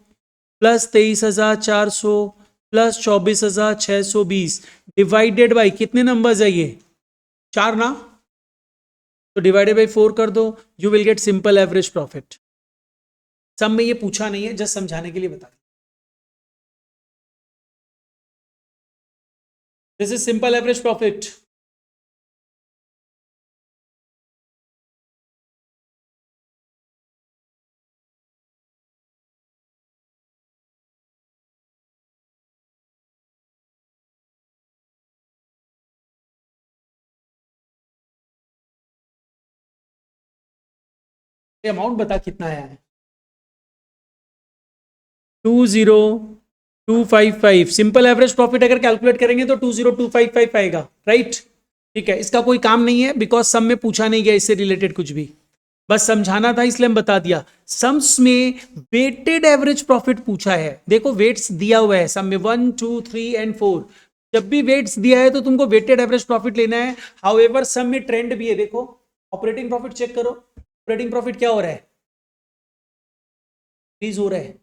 Speaker 1: plus 23,400 plus 24,620 divided by कितने नंबर्स है ये, 4 ना, तो डिवाइडेड बाई 4 कर दो, you will gate simple average profit. सब में ये पूछा नहीं है, जस्ट समझाने के लिए बता। This is simple average profit. Amount बता कितना आया है, 20,255। सिंपल एवरेज प्रॉफिट अगर कैलकुलेट करेंगे तो 20,255 आएगा, राइट। ठीक है, इसका कोई काम नहीं है, बिकॉज सम में पूछा नहीं गया इससे रिलेटेड कुछ भी। बस समझाना था इसलिए हम बता दिया। सम्स में वेटेड एवरेज प्रॉफिट पूछा है, देखो वेट्स दिया हुआ है सम में 1 2 3 एंड 4, जब भी वेट्स दिया है तो तुमको वेटेड एवरेज प्रॉफिट लेना है। हाउएवर सम में ट्रेंड भी है, देखो ऑपरेटिंग प्रॉफिट चेक करो, ऑपरेटिंग प्रॉफिट क्या हो रहा है, इंक्रीज हो रहा है,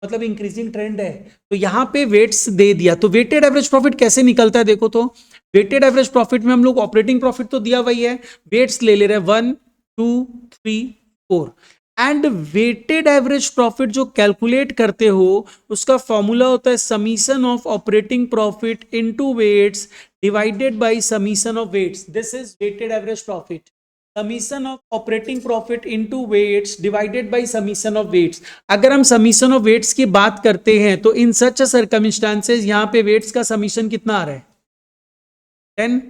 Speaker 1: मतलब इंक्रीजिंग ट्रेंड है। तो यहां पे वेट्स दे दिया, तो वेटेड एवरेज प्रॉफिट कैसे निकलता है देखो, तो वेटेड एवरेज प्रॉफिट में हम लोग ऑपरेटिंग प्रॉफिट तो दिया वही है, वेट्स ले रहे हैं 1 2 3 4, एंड वेटेड एवरेज प्रॉफिट जो कैलकुलेट करते हो उसका फॉर्मूला होता है summation of operating profit into weights divided by summation of weights, this is weighted average profit, summation of operating profit into weights divided by summation of weights. अगर हम summation of weights की बात करते हैं तो इन सच circumstances यहां पे weights का समीशन कितना आ रहा है 10,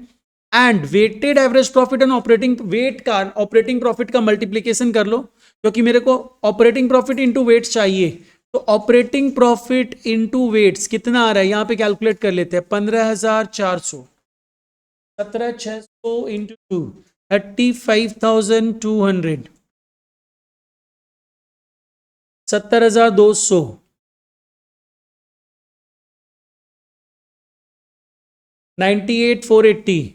Speaker 1: and weighted average profit and operating weight का ऑपरेटिंग प्रॉफिट का मल्टीप्लीकेशन कर लो, क्योंकि मेरे को ऑपरेटिंग प्रॉफिट इनटू वेट्स चाहिए, तो ऑपरेटिंग प्रॉफिट इनटू वेट्स कितना आ रहा है यहां पे कैलकुलेट कर लेते हैं 15,400, 17,600 इंटू 2 35,200, 70,200, 98,480।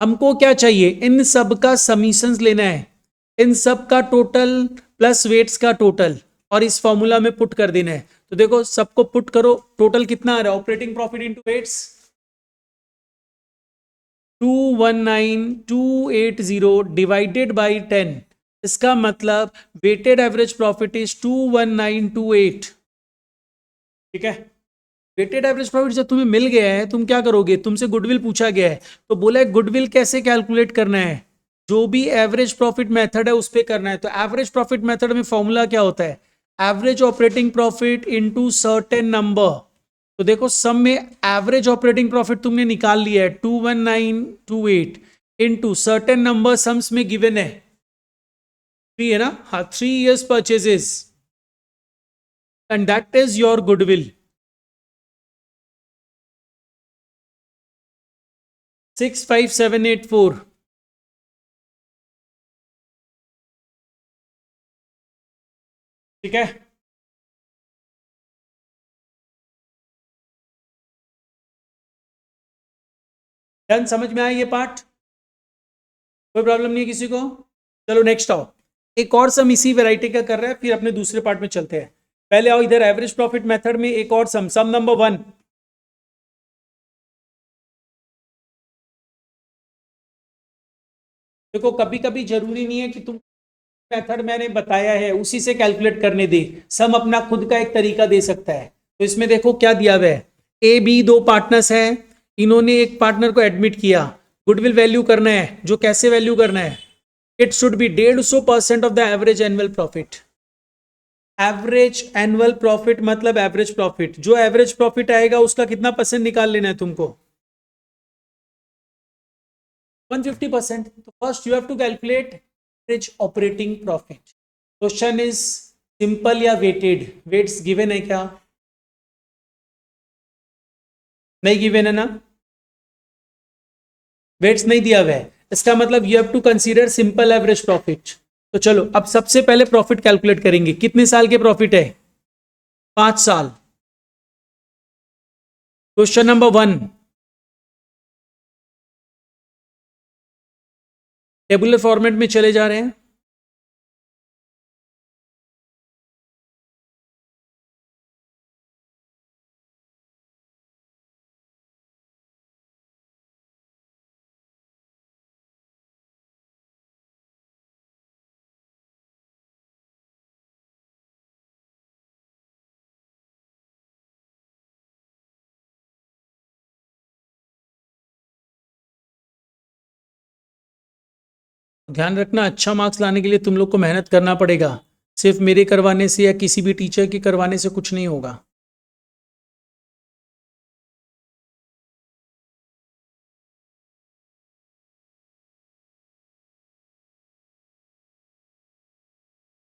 Speaker 1: हमको क्या चाहिए, इन सब का समीशंस लेना है, इन सब का टोटल प्लस वेट्स का टोटल, और इस फॉर्मूला में पुट कर देना है। तो देखो सबको पुट करो, टोटल कितना आ रहा है, operating profit into weights 219,280 divided by 10, इसका मतलब वेटेड एवरेज प्रॉफिट इज 21928, ठीक है। वेटेड एवरेज प्रॉफिट जब तुम्हें मिल गया है तुम क्या करोगे, तुमसे गुडविल पूछा गया है तो बोला है गुडविल कैसे कैलकुलेट करना है, जो भी एवरेज प्रॉफिट मेथड है उस पे करना है। तो एवरेज प्रॉफिट मेथड में फॉर्मूला क्या होता है, average operating profit into certain number. तो देखो सम में एवरेज ऑपरेटिंग प्रॉफिट तुमने निकाल लिया है 21928 इनटू सर्टेन नंबर, सम्स में गिवन है 3 है ना, हाँ 3 years purchases, and that is your goodwill 65784, ठीक है। डन, समझ में आया ये पार्ट, कोई प्रॉब्लम नहीं है किसी को। चलो नेक्स्ट आओ, एक और सम इसी वैरायटी का कर रहा है, फिर अपने दूसरे पार्ट में चलते हैं। पहले आओ इधर एवरेज प्रॉफिट मेथड में एक और सम, सम नंबर 1। देखो कभी कभी जरूरी नहीं है कि तुम मेथड मैंने बताया है उसी से कैलकुलेट करने दे, सम अपना खुद का एक तरीका दे सकता है। तो इसमें देखो क्या दिया हुआ है, ए बी दो पार्टनर्स हैं, इन्होंने एक पार्टनर को एडमिट किया, गुडविल वैल्यू करना है, जो कैसे वैल्यू करना है, it should be 150% of the average annual profit. Average annual profit मतलब एवरेज प्रॉफिट, जो एवरेज प्रॉफिट आएगा उसका कितना परसेंट निकाल लेना है तुमको 150%। तो first you have to calculate average operating profit. Question is simple या वेटेड, वेट्स गिवन है क्या, नहीं गिवन है ना, वेट्स नहीं दिया हुआ है, इसका मतलब you have to consider simple average profit. तो चलो अब सबसे पहले प्रॉफिट कैलकुलेट करेंगे, कितने साल के प्रॉफिट है 5 साल। क्वेश्चन नंबर 1, टेबुलर फॉर्मेट में चले जा रहे हैं। ध्यान रखना अच्छा मार्क्स लाने के लिए तुम लोग को मेहनत करना पड़ेगा, सिर्फ मेरे करवाने से या किसी भी टीचर के करवाने से कुछ नहीं होगा।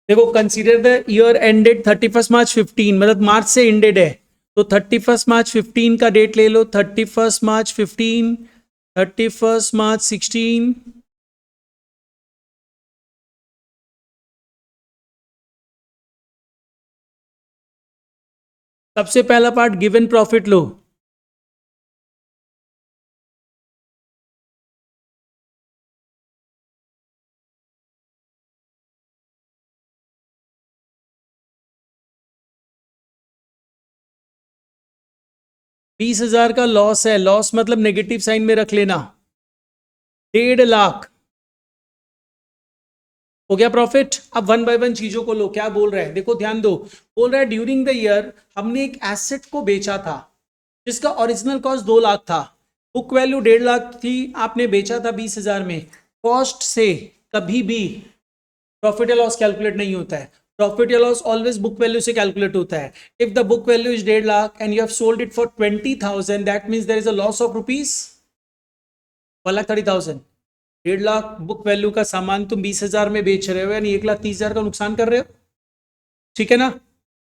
Speaker 1: देखो कंसीडर द ईयर एंडेड 31 मार्च 15, मतलब मार्च से एंडेड है, तो 31 मार्च 15 का डेट ले लो, 31 मार्च 15, 31 मार्च 16, सबसे पहला पार्ट गिवन प्रॉफिट लो, $20,000 का लॉस है, लॉस मतलब नेगेटिव साइन में रख लेना, 1.5 लाख हो गया प्रॉफिट। अब वन बाय वन चीजों को लो, क्या बोल रहा है देखो ध्यान दो, बोल रहा है ड्यूरिंग द ईयर हमने एक एसेट को बेचा था जिसका ओरिजिनल कॉस्ट 2 लाख था, बुक वैल्यू 1.5 लाख थी, आपने बेचा था 20,000 में। कॉस्ट से कभी भी प्रॉफिट या लॉस कैलकुलेट नहीं होता है, प्रॉफिट या लॉस ऑलवेज बुक वैल्यू से कैलकुलेट होता है। If the book value is 1.5 lakh and you have sold it for 20,000 that means there is a loss of rupees 1,30,000। 1.5 lakh book value का सामान तुम 20,000 में बेच रहे हो, यानी 1,30,000 का नुकसान कर रहे हो, ठीक है ना।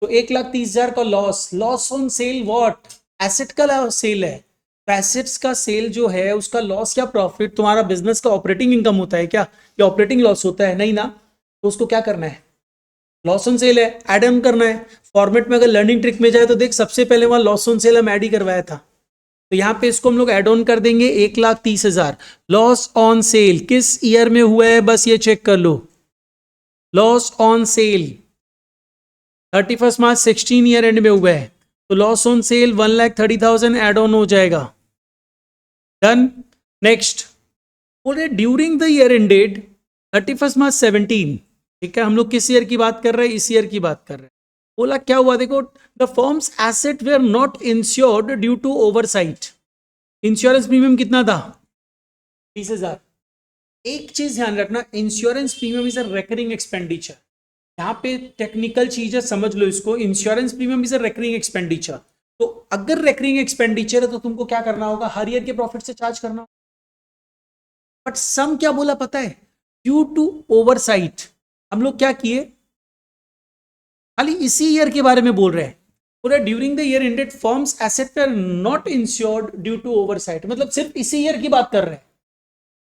Speaker 1: तो 1,30,000 का loss, loss on cell what, asset का सेल है, तो एसेट्स का सेल जो है उसका लॉस या प्रॉफिट तुम्हारा बिजनेस का ऑपरेटिंग इनकम होता है क्या, या ऑपरेटिंग लॉस होता है, नहीं ना। तो उसको क्या करना है, लॉस ऑन सेल है, एड ऑन करना है। फॉर्मेट में अगर लर्निंग ट्रिक में जाए तो देख सबसे पहले वहां लॉस ऑन सेल हम ऐड ही करवाया था, तो यहाँ पे इसको हम लोग एड ऑन कर देंगे 1,30,000। लॉस ऑन सेल किस ईयर में हुआ है बस ये चेक कर लो, loss on sale 31 March 16 year end में हुआ है, तो loss on sale 1,30,000 add on हो जाएगा, डन। नेक्स्ट बोल रहे during the year ended 31 March 17, ठीक है, हम लोग किस ईयर की बात कर रहे हैं, इस ईयर की बात कर रहे हैं। बोला क्या हुआ देखो, the firm's asset were not insured due to oversight, insurance premium कितना था 20,000। एक चीज ध्यान रखना, insurance premium is a recurring expenditure, यहाँ पे टेक्निकल चीज है समझ लो इसको, insurance premium is a recurring expenditure. तो अगर रेकरिंग एक्सपेंडिचर है तो तुमको क्या करना होगा, हर ईयर के प्रॉफिट से चार्ज करना होगा। बट सम क्या बोला पता है, ड्यू टू ओवरसाइट, हम लोग क्या किए, खाली इसी ईयर के बारे में बोल रहे हैं, पूरा during the year ended firm's asset are not insured due to oversight, मतलब सिर्फ इसी ईयर की बात कर रहे हैं।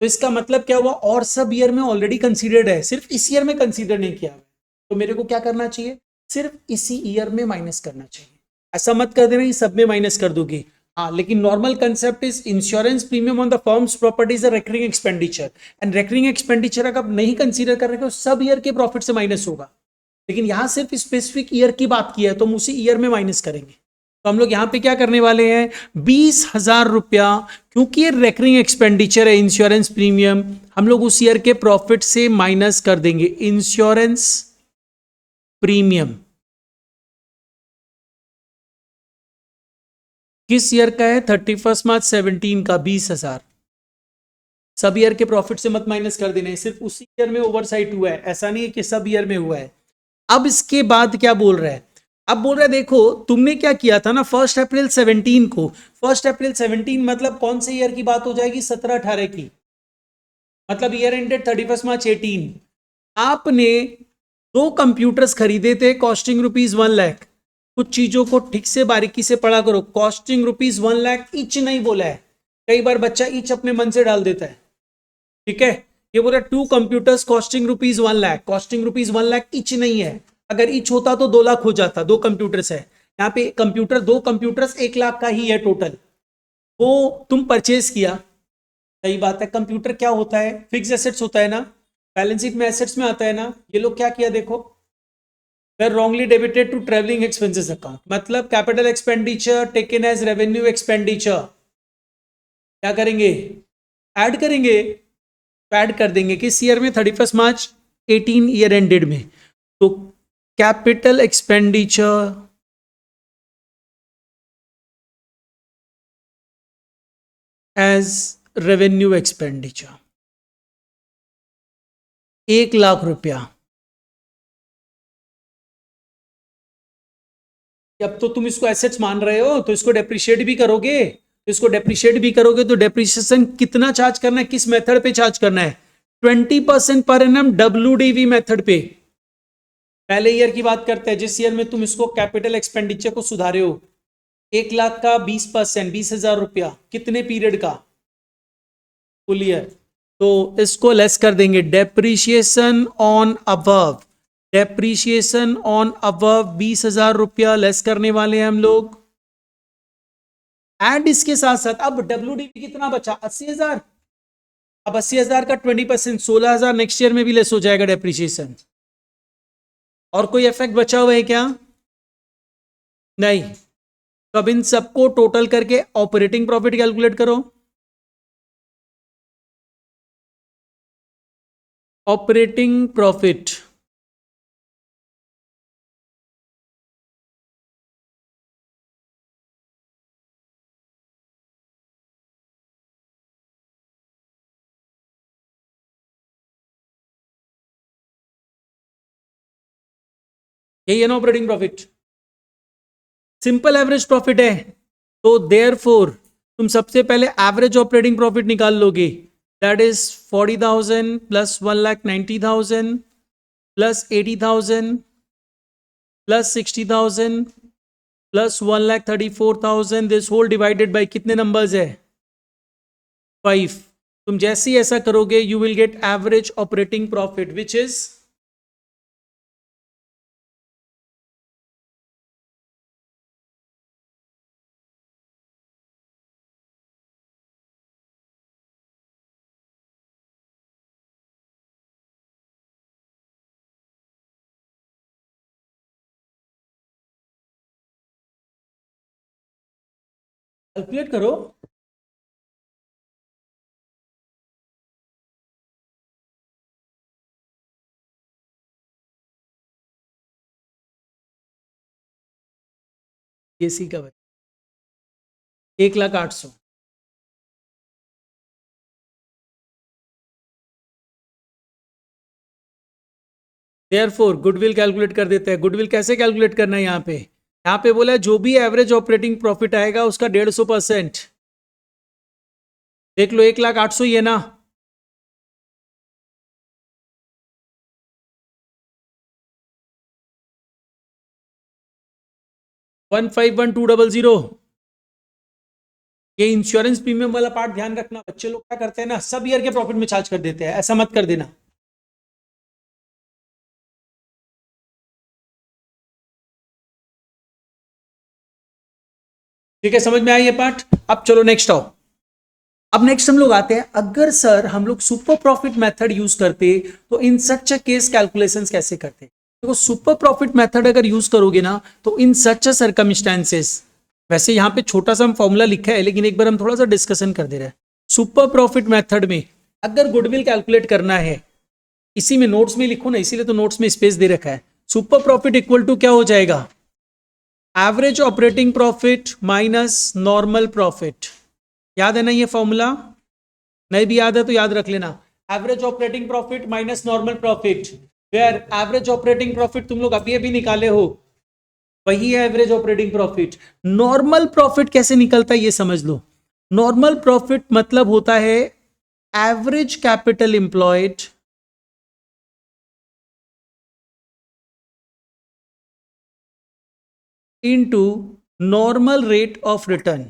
Speaker 1: तो इसका मतलब क्या हुआ, और सब ईयर में ऑलरेडी कंसीडर्ड है, सिर्फ इस ईयर में कंसीडर नहीं किया। तो मेरे को क्या करना चाहिए, सिर्फ इसी ईयर में माइनस करना चाहिए, ऐसा मत कर देना ये सब में माइनस कर दोगे। हाँ, लेकिन normal concept is insurance premium on the firms properties a recurring expenditure, and recurring expenditure अगर नहीं कंसीडर कर रहे हो सब ईयर के प्रॉफिट से माइनस होगा, लेकिन यहां सिर्फ स्पेसिफिक ईयर की बात की है तो हम उसी ईयर में माइनस करेंगे। तो हम लोग यहाँ पे क्या करने वाले हैं, 20,000 रुपया, क्योंकि ये रेकरिंग एक्सपेंडिचर है इंश्योरेंस प्रीमियम, हम लोग उस ईयर के प्रॉफिट से माइनस कर देंगे। इंश्योरेंस प्रीमियम किस ईयर का है, 31 मार्च 17 का 20,000, सब ईयर के प्रॉफिट से मत माइनस कर देना है, सिर्फ उसी ईयर में ओवरसाइट हुआ है, ऐसा नहीं है कि सब ईयर में हुआ है। अब इसके बाद क्या बोल रहा है, अब बोल रहा है देखो तुमने क्या किया था ना 1 अप्रैल 17 को, 1 अप्रैल 17 मतलब कौन से ईयर की बात हो जाएगी, 17-18 की, मतलब ईयर एंडेड 31 मार्च 18। आपने 2 कंप्यूटर्स खरीदे थे कॉस्टिंग ₹1 लाख, कुछ चीजों को ठीक से बारीकी से पढ़ा करो, कॉस्टिंग ₹1 लाख इच नहीं बोला है, कई बार बच्चा इच अपने मन से डाल देता है, ठीक है, ये बोला 2 computers costing ₹1 lakh, costing ₹1 lakh etch नहीं है, अगर इच होता तो 2 लाख हो जाता, 2 कंप्यूटर्स है, यहाँ पे कंप्यूटर 2 कंप्यूटर्स 1 लाख का ही है टोटल, वो तुम परचेज किया, सही बात है। कंप्यूटर क्या होता है, फिक्स एसेट्स होता है ना, बैलेंस शीट में एसेट्स में आता है ना, ये लोग क्या किया देखो, were wrongly debited to traveling expenses account, मतलब capital expenditure taken as revenue expenditure, क्या करेंगे, ऐड करेंगे, ऐड कर देंगे किस ईयर में, 31 मार्च 18 ईयर एंडेड में, तो capital expenditure as revenue expenditure 1 lakh रुपया। अब तो तुम इसको एसेट्स मान रहे हो तो इसको डेप्रिशिएट भी करोगे, तो डेप्रिसिएशन कितना चार्ज करना है, किस मेथड पे चार्ज करना है, 20% पर एनम WDV मेथड पे। पहले ईयर की बात करते हैं, जिस ईयर में तुम इसको कैपिटल एक्सपेंडिचर को सुधारे हो, 1 लाख का 20%, 20,000 रुपया, कितने पीरियड का, फुल ईयर, तो इसको लेस कर देंगे, depreciation on above depreciation on above 20,000 रुपया लेस करने वाले हैं हम लोग। एंड इसके साथ साथ अब WDV कितना बचा? 80,000। अब 80,000 का 20% 16,000 नेक्स्ट ईयर में भी लेस हो जाएगा डेप्रीशिएशन। और कोई इफेक्ट बचा हुआ है क्या? नहीं। तो अब इन सबको टोटल करके ऑपरेटिंग प्रॉफिट कैलकुलेट करो। ऑपरेटिंग प्रॉफिट यही है ना operating profit. Simple average profit है, तो देयरफॉर तुम सबसे पहले एवरेज ऑपरेटिंग प्रॉफिट निकाल लोगे। That is 40,000 plus 1,90,000 plus 80,000 plus 60,000 plus 1,34,000। This whole divided by कितने नंबर्स है? 5। तुम जैसे ही ऐसा करोगे you will get average operating profit which is calculate करो। एसी का 1,08,000। देयरफॉर गुडविल कैलकुलेट कर देते हैं। गुडविल कैसे कैलकुलेट करना है? यहाँ पे बोला है जो भी एवरेज ऑपरेटिंग प्रॉफिट आएगा उसका 150%। देख लो 1,08,000 ही है ना। 151,200। ये इंश्योरेंस प्रीमियम वाला पार्ट ध्यान रखना। बच्चे लोग क्या करते हैं ना, सब ईयर के प्रॉफिट में चार्ज कर देते हैं, ऐसा मत कर देना। ठीक है, समझ में आया ये पार्ट? अब चलो नेक्स्ट आओ। अब नेक्स्ट हम लोग आते हैं, अगर सर हम लोग सुपर प्रॉफिट मेथड यूज करते तो इन सच अ केस कैलकुलेशंस कैसे करते? देखो सुपर प्रॉफिट मेथड अगर यूज करोगे ना तो इन सच अ सर्कमस्टेंसेस, वैसे यहाँ पे छोटा सा फॉर्मूला लिखा है लेकिन एक बार हम थोड़ा सा डिस्कशन कर दे रहे हैं। सुपर प्रॉफिट मेथड में अगर गुडविल कैलकुलेट करना है, इसी में नोट्स में लिखो ना, इसीलिए तो नोट्स में स्पेस दे रखा है। सुपर प्रॉफिट इक्वल टू क्या हो जाएगा? Average operating profit minus normal profit. याद है ना ये फॉर्मूला? नहीं भी याद है तो याद रख लेना। Average operating profit minus normal profit, where average operating profit तुम लोग अभी अभी निकाले हो, वही है average operating profit. Normal profit कैसे निकलता है ये समझ लो। नॉर्मल प्रॉफिट मतलब होता है average capital employed into normal rate of return.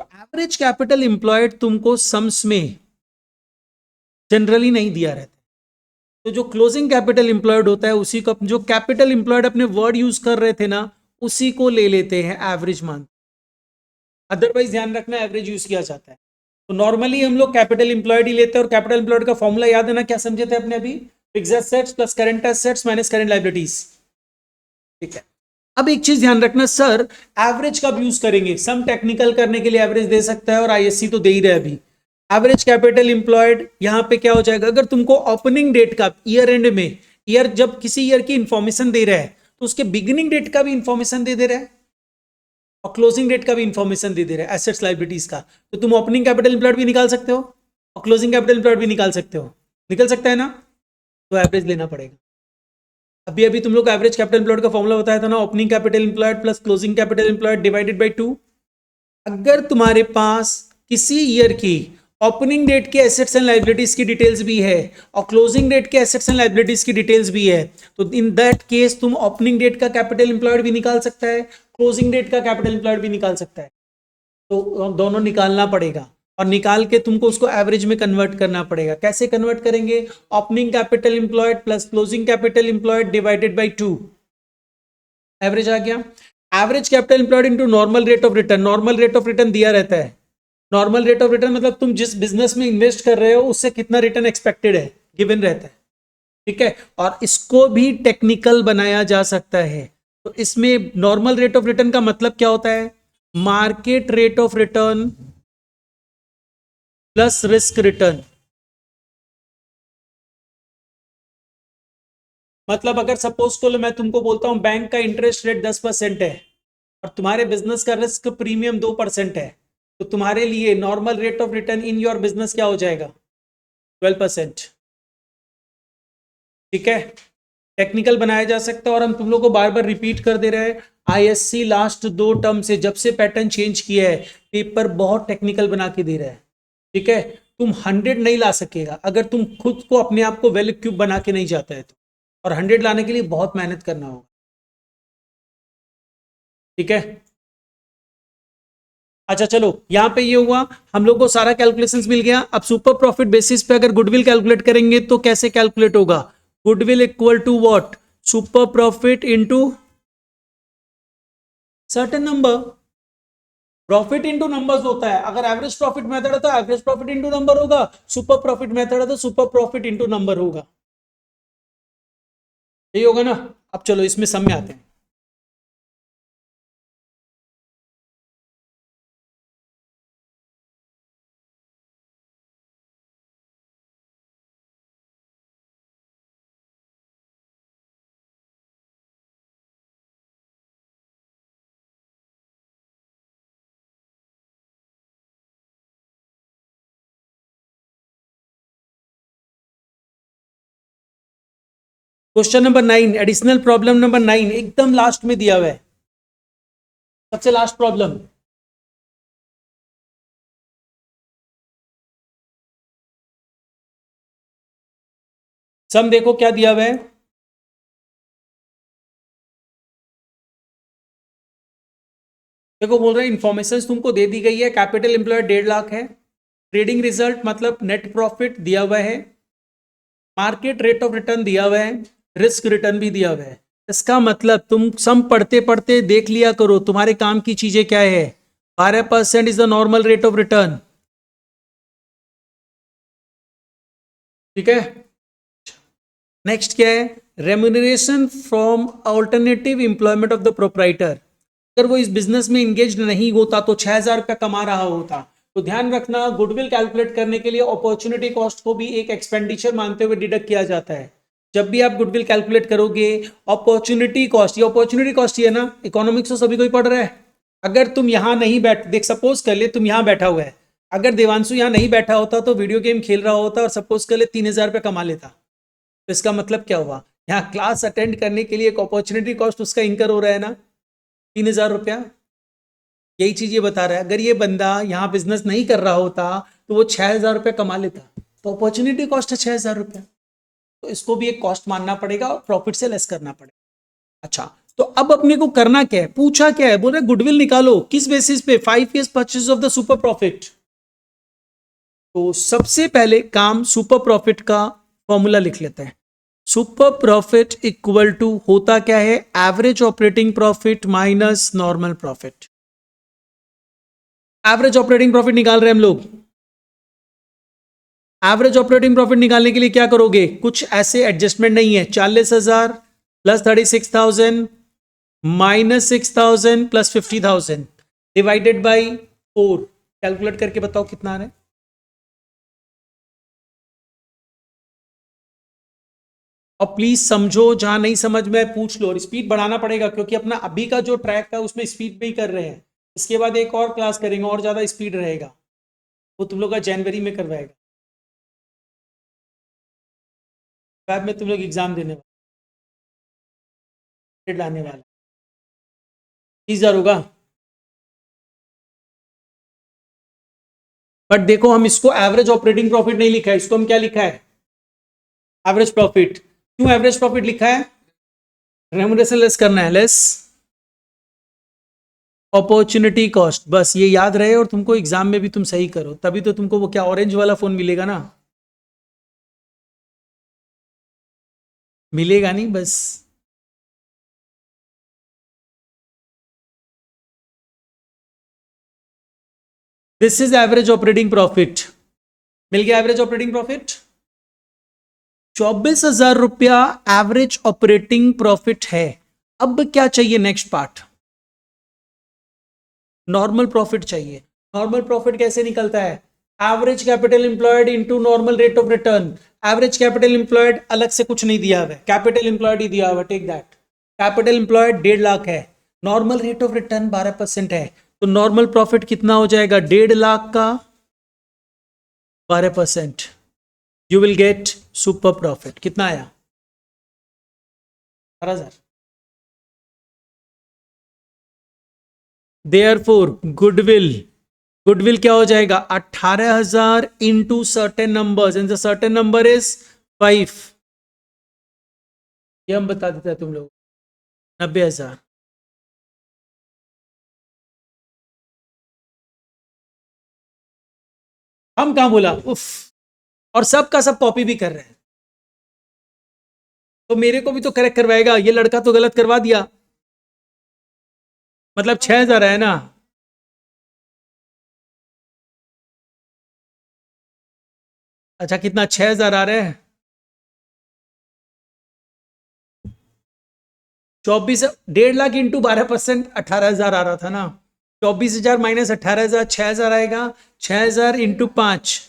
Speaker 1: Average capital employed तुमको सम्स में जनरली नहीं दिया रहता, तो जो क्लोजिंग कैपिटल एम्प्लॉयड होता है उसी को, जो कैपिटल एम्प्लॉयड अपने वर्ड यूज कर रहे थे ना उसी को ले लेते हैं एवरेज मान। अदरवाइज ध्यान रखना एवरेज यूज किया जाता है। तो नॉर्मली हम लोग कैपिटल एम्प्लॉयड ही लेते हैं, और कैपिटल एम्प्लॉयड का फॉर्मूला याद है ना, क्या समझे थे अपने अभी? Fixed assets plus current assets minus current liabilities. ठीक है, अब एक चीज ध्यान रखना, सर एवरेज कब यूज करेंगे? सम टेक्निकल करने के लिए एवरेज दे सकता है और आईएससी तो दे ही रहे अभी। एवरेज कैपिटल एम्प्लॉयड यहां पे क्या हो जाएगा? अगर तुमको ओपनिंग डेट का ईयर एंड में, ईयर जब किसी ईयर की इंफॉर्मेशन दे रहा है तो उसके बिगिनिंग डेट का भी इंफॉर्मेशन दे रहा है और क्लोजिंग डेट का भी इंफॉर्मेशन दे रहा है एसेट्स लायबिलिटीज का, तो तुम ओपनिंग कैपिटल एम्प्लॉयड भी निकाल सकते हो और क्लोजिंग कैपिटल एम्प्लॉयड भी निकाल सकते हो। निकल सकता है ना? तो एवरेज लेना पड़ेगा। अभी अभी तुम लोग एवरेज कैपिटल एम्प्लॉयड का फॉर्मूला बताया था ना, opening capital employed plus closing capital employed divided by 2। अगर तुम्हारे पास किसी ईयर की ओपनिंग डेट के एसेट्स एंड लायबिलिटीज की डिटेल्स भी है और क्लोजिंग डेट के एसेट्स एंड लायबिलिटीज की डिटेल्स भी है, तो इन दैट केस तुम ओपनिंग डेट का कैपिटल एम्प्लॉयड भी निकाल सकता है, क्लोजिंग डेट का कैपिटल एम्प्लॉयड भी निकाल सकता है। तो दोनों निकालना पड़ेगा। और निकाल के तुमको उसको एवरेज में कन्वर्ट करना पड़ेगा। कैसे कन्वर्ट करेंगे? Opening capital employed plus closing capital employed divided by 2, average आ गया। Average capital employed into normal rate of return, normal rate of return दिया रहता है। नॉर्मल रेट ऑफ रिटर्न मतलब तुम जिस बिजनेस में इन्वेस्ट कर रहे हो उससे कितना रिटर्न एक्सपेक्टेड है, गिवन रहता है, ठीक है। और इसको भी टेक्निकल बनाया जा सकता है। तो इसमें नॉर्मल रेट ऑफ रिटर्न का मतलब क्या होता है? Market rate of return plus risk return. मतलब अगर सपोज को मैं तुमको बोलता हूं बैंक का इंटरेस्ट रेट 10% है और तुम्हारे बिजनेस का रिस्क प्रीमियम 2% है, तो तुम्हारे लिए normal rate of return in your business क्या हो जाएगा? 12%, ठीक है। टेक्निकल बनाया जा सकता है और हम तुम लोग को बार बार रिपीट कर दे रहे हैं। आईएससी लास्ट 2 टर्म से जब से पैटर्न चेंज किया है, पेपर बहुत टेक्निकल बना के दे रहा है, ठीक है। तुम 100 नहीं ला सकेगा अगर तुम खुद को अपने आप को वेल क्यूब बना के नहीं जाता है तो, और 100 लाने के लिए बहुत मेहनत करना होगा, ठीक है। अच्छा चलो, यहां पे ये हुआ, हम लोग को सारा कैलकुलेशंस मिल गया। अब सुपर प्रॉफिट बेसिस पे अगर गुडविल कैलकुलेट करेंगे तो कैसे कैलकुलेट होगा? Goodwill equal to what? Super profit into certain number. Profit into numbers होता है। अगर एवरेज प्रॉफिट मेथड है तो एवरेज प्रॉफिट इंटू नंबर होगा, सुपर प्रॉफिट मेथड है तो सुपर प्रॉफिट इंटू नंबर होगा, यही होगा ना। अब चलो इसमें सम में आते हैं। Question number 9, additional problem number 9 एकदम लास्ट में दिया हुआ है, सबसे लास्ट प्रॉब्लम। सम देखो क्या दिया हुआ है। देखो बोल रहे हैं इंफॉर्मेशन तुमको दे दी गई है। कैपिटल एम्प्लॉयड 1.5 लाख है। ट्रेडिंग रिजल्ट मतलब नेट प्रॉफिट दिया हुआ है। मार्केट रेट ऑफ रिटर्न दिया हुआ है। रिस्क रिटर्न भी दिया हुआ है। इसका मतलब तुम सम पढ़ते पढ़ते देख लिया करो तुम्हारे काम की चीजें क्या है। 12% is the normal rate of return, ठीक है। नेक्स्ट क्या है? Remuneration from alternative employment of the proprietor. अगर वो इस बिजनेस में इंगेज नहीं होता तो 6,000 रुपया कमा रहा होता। तो ध्यान रखना, गुडविल कैलकुलेट करने के लिए अपॉर्चुनिटी कॉस्ट को भी एक एक्सपेंडिचर मानते हुए डिडक्ट किया जाता है। जब भी आप गुडविल कैलकुलेट करोगे, अपॉर्चुनिटी कॉस्ट, ये अपॉर्चुनिटी कॉस्ट ही है ना, इकोनॉमिक्स तो सभी को ही पढ़ रहा है। अगर तुम यहां नहीं बैठ, देख सपोज कर ले तुम यहां बैठा हुआ है, अगर देवांशु यहां नहीं बैठा होता तो वीडियो गेम खेल रहा होता और सपोज कर ले 3,000 रुपया कमा लेता। तो इसका मतलब क्या हुआ? यहाँ क्लास अटेंड करने के लिए एक अपॉर्चुनिटी कॉस्ट उसका इंकर हो रहा है ना, 3,000 रुपया। यही चीज ये बता रहा है, अगर ये बंदा यहाँ बिजनेस नहीं कर रहा होता तो वो 6,000 रुपया कमा लेता। तो अपॉर्चुनिटी कॉस्ट है 6,000 रुपया, तो इसको भी एक कॉस्ट मानना पड़ेगा और प्रॉफिट से लेस करना पड़ेगा। अच्छा, तो अब अपने को करना क्या है? पूछा क्या है? बोल रहे गुडविल निकालो, किस बेसिस पे? 5 years purchase of the super profit. तो सबसे पहले काम सुपर प्रॉफिट का फॉर्मूला लिख लेते हैं। सुपर प्रॉफिट इक्वल टू होता क्या है? Average operating profit minus normal profit. Average operating profit निकाल रहे हैं हम लोग। एवरेज ऑपरेटिंग प्रॉफिट निकालने के लिए क्या करोगे? कुछ ऐसे एडजस्टमेंट नहीं है। 40,000 plus 36,000 minus 6,000 plus 50,000 divided by 4। Calculate करके बताओ कितना आ रहा है। और प्लीज समझो, जहां नहीं समझ में पूछ लो, और स्पीड बढ़ाना पड़ेगा क्योंकि अपना अभी का जो ट्रैक है उसमें स्पीड पे ही कर रहे हैं। इसके बाद एक और क्लास करेंगे और ज्यादा स्पीड रहेगा, वो तुम लोग का जनवरी में करवाएगा। बाद में तुम लोग एग्जाम देने वाले, लाने वाला 30,000 होगा। बट देखो हम इसको एवरेज ऑपरेटिंग प्रॉफिट नहीं लिखा है, इसको हम क्या लिखा है? Average profit. क्यों एवरेज प्रॉफिट लिखा है? रेम्यूनरेशन लेस करना है, लेस अपॉर्चुनिटी कॉस्ट, बस ये याद रहे और तुमको एग्जाम में भी तुम सही करो, तभी तो तुमको वो क्या ऑरेंज वाला फोन मिलेगा ना, मिलेगा नहीं बस। This is average operating profit, मिल गया एवरेज ऑपरेटिंग प्रॉफिट। 24,000 रुपया एवरेज ऑपरेटिंग प्रॉफिट है। अब क्या चाहिए नेक्स्ट पार्ट, नॉर्मल प्रॉफिट चाहिए। नॉर्मल प्रॉफिट कैसे निकलता है, average capital employed into normal rate of return. Average capital employed अलग से कुछ नहीं दिया हुआ है, कैपिटल इंप्लॉयड ही दिया हुआ है, take that. Capital employed 1.5 lakh है, नॉर्मल रेट ऑफ रिटर्न 12% है, तो नॉर्मल प्रॉफिट कितना हो जाएगा, 1.5 लाख का 12%, you will get super profit. कितना आया, 18,000। देयरफॉर गुडविल, गुडविल क्या हो जाएगा, 18,000 into certain numbers and the certain number is 5, ये हम बता देते हैं तुम लोग, 90,000। हम कहां बोला उफ, और सब का सब कॉपी भी कर रहे हैं, तो मेरे को भी तो करेक्ट करवाएगा, ये लड़का तो गलत करवा दिया, मतलब 6,000 है ना। अच्छा कितना, 6,000 आ रहे हैं, 24, 1.5 लाख इंटू 12%, 18,000 आ रहा था ना, 24,000 माइनस 18,000, 6,000 आएगा, 6,000 इंटू 5,